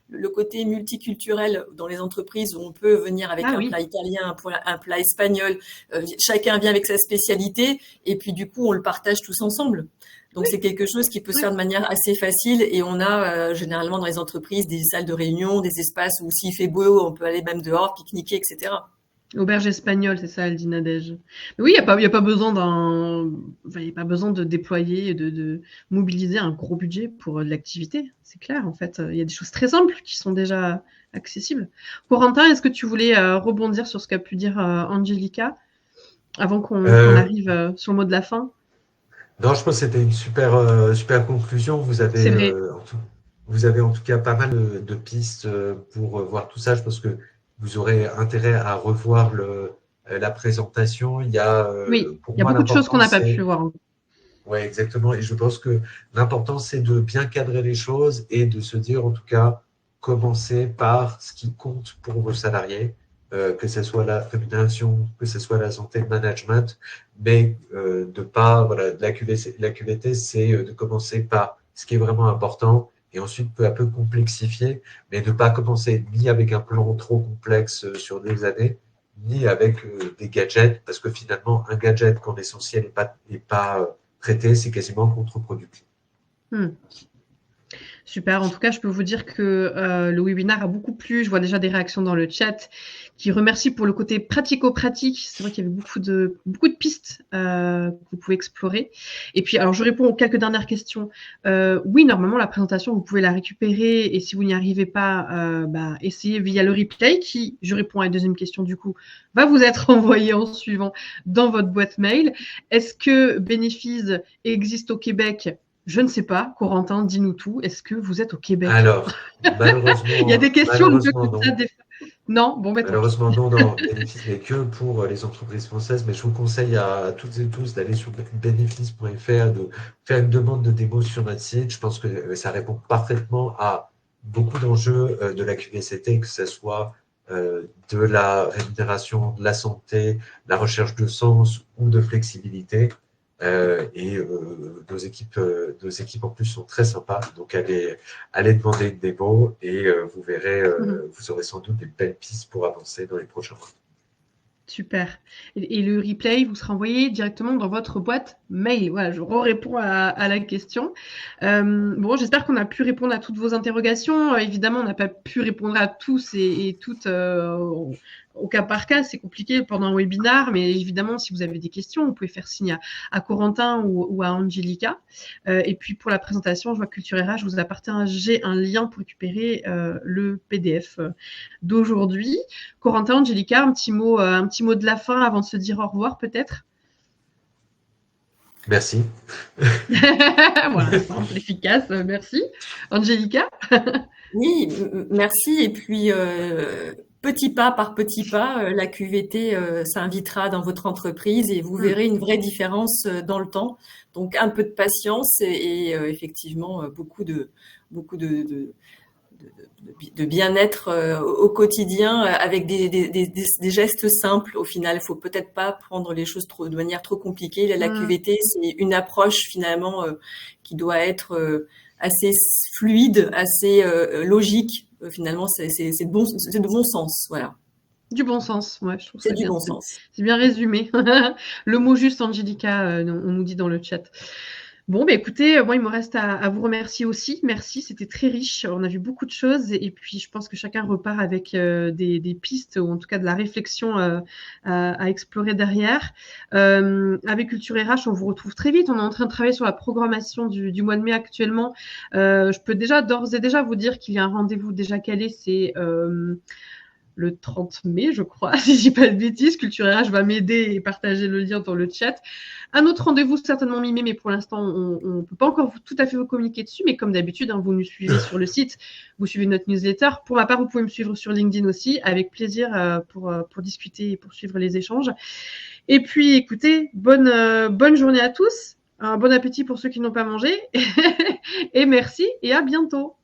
le côté multiculturel dans les entreprises où on peut venir avec plat italien, un plat espagnol. Chacun vient avec sa spécialité et puis du coup, on le partage tous ensemble. Donc, c'est quelque chose qui peut se faire de manière assez facile et on a généralement dans les entreprises des salles de réunion, des espaces où s'il fait beau, on peut aller même dehors, pique-niquer, etc. Auberge espagnole, c'est ça, elle dit Nadège. Mais oui, il n'y a pas besoin de déployer, de mobiliser un gros budget pour de l'activité. C'est clair, en fait. Il y a des choses très simples qui sont déjà accessibles. Corentin, est-ce que tu voulais rebondir sur ce qu'a pu dire Angelica avant qu'on arrive sur le mot de la fin? Non, je pense que c'était une super conclusion. Vous avez en tout cas pas mal de pistes pour voir tout ça. Je pense que vous aurez intérêt à revoir la présentation. Il y a beaucoup de choses qu'on n'a pas pu voir. Oui, exactement. Et je pense que l'important, c'est de bien cadrer les choses et de se dire, en tout cas, commencer par ce qui compte pour vos salariés, que ce soit la rémunération, que ce soit la santé, le management, mais la QVT, c'est de commencer par ce qui est vraiment important et ensuite peu à peu complexifier, mais ne pas commencer ni avec un plan trop complexe sur des années, ni avec des gadgets, parce que finalement, un gadget, quand l'essentiel n'est pas traité, c'est quasiment contre-productif. Super. En tout cas, je peux vous dire que le webinaire a beaucoup plu. Je vois déjà des réactions dans le chat qui remercient pour le côté pratico-pratique. C'est vrai qu'il y avait beaucoup de pistes que vous pouvez explorer. Et puis, alors, je réponds aux quelques dernières questions. Oui, normalement, la présentation, vous pouvez la récupérer. Et si vous n'y arrivez pas, essayez via le replay qui, je réponds à la deuxième question du coup, va vous être envoyé en suivant dans votre boîte mail. Est-ce que Bénéfice existe au Québec ? Je ne sais pas. Corentin, dis-nous tout. Est-ce que vous êtes au Québec? Alors, malheureusement, il y a des questions. Non. Malheureusement, non. Bénéfice n'est que pour les entreprises françaises. Mais je vous conseille à toutes et tous d'aller sur bénéfice.fr, de faire une demande de démo sur notre site. Je pense que ça répond parfaitement à beaucoup d'enjeux de la QVCT, que ce soit de la rémunération, de la santé, de la recherche de sens ou de flexibilité. Nos équipes en plus sont très sympas, donc allez demander une démo et vous verrez, vous aurez sans doute des belles pistes pour avancer dans les prochains mois. Super. Et le replay vous sera envoyé directement dans votre boîte mail. Voilà, je réponds à la question. Bon, j'espère qu'on a pu répondre à toutes vos interrogations. Évidemment, on n'a pas pu répondre à tous et toutes au cas par cas. C'est compliqué pendant un webinaire, mais évidemment, si vous avez des questions, vous pouvez faire signe à Corentin ou à Angelica. Et puis, pour la présentation, je vois que Culture RH vous a partagé un lien pour récupérer le PDF d'aujourd'hui. Corentin, Angelica, un petit mot de la fin avant de se dire au revoir, peut-être? Merci. Voilà, simple, efficace, merci. Angelica? Oui, merci. Et puis, petit pas par petit pas, la QVT s'invitera dans votre entreprise et vous verrez une vraie différence dans le temps. Donc un peu de patience et effectivement beaucoup de bien-être au quotidien avec des gestes simples. Au final, il faut peut-être pas prendre les choses de manière trop compliquée. La QVT, c'est une approche finalement qui doit être assez fluide, assez logique. Finalement, c'est de bon sens, voilà. Du bon sens, ouais, je trouve ça C'est du bien. bon sens. C'est bien résumé. Le mot juste, Angelica, on nous dit dans le chat. Bon, bah écoutez, moi, il me reste à vous remercier aussi. Merci, c'était très riche. On a vu beaucoup de choses et puis je pense que chacun repart avec des pistes ou en tout cas de la réflexion à explorer derrière. Avec Culture RH, on vous retrouve très vite. On est en train de travailler sur la programmation du mois de mai actuellement. Je peux d'ores et déjà vous dire qu'il y a un rendez-vous déjà calé, c'est le 30 mai, je crois, si je dis pas de bêtises. Culture RH va m'aider et partager le lien dans le chat. Un autre rendez-vous certainement mi-mai, mais pour l'instant, on ne peut pas encore tout à fait vous communiquer dessus. Mais comme d'habitude, hein, vous nous suivez sur le site, vous suivez notre newsletter. Pour ma part, vous pouvez me suivre sur LinkedIn aussi, avec plaisir pour discuter et poursuivre les échanges. Et puis, écoutez, bonne journée à tous. Un bon appétit pour ceux qui n'ont pas mangé. Et merci et à bientôt.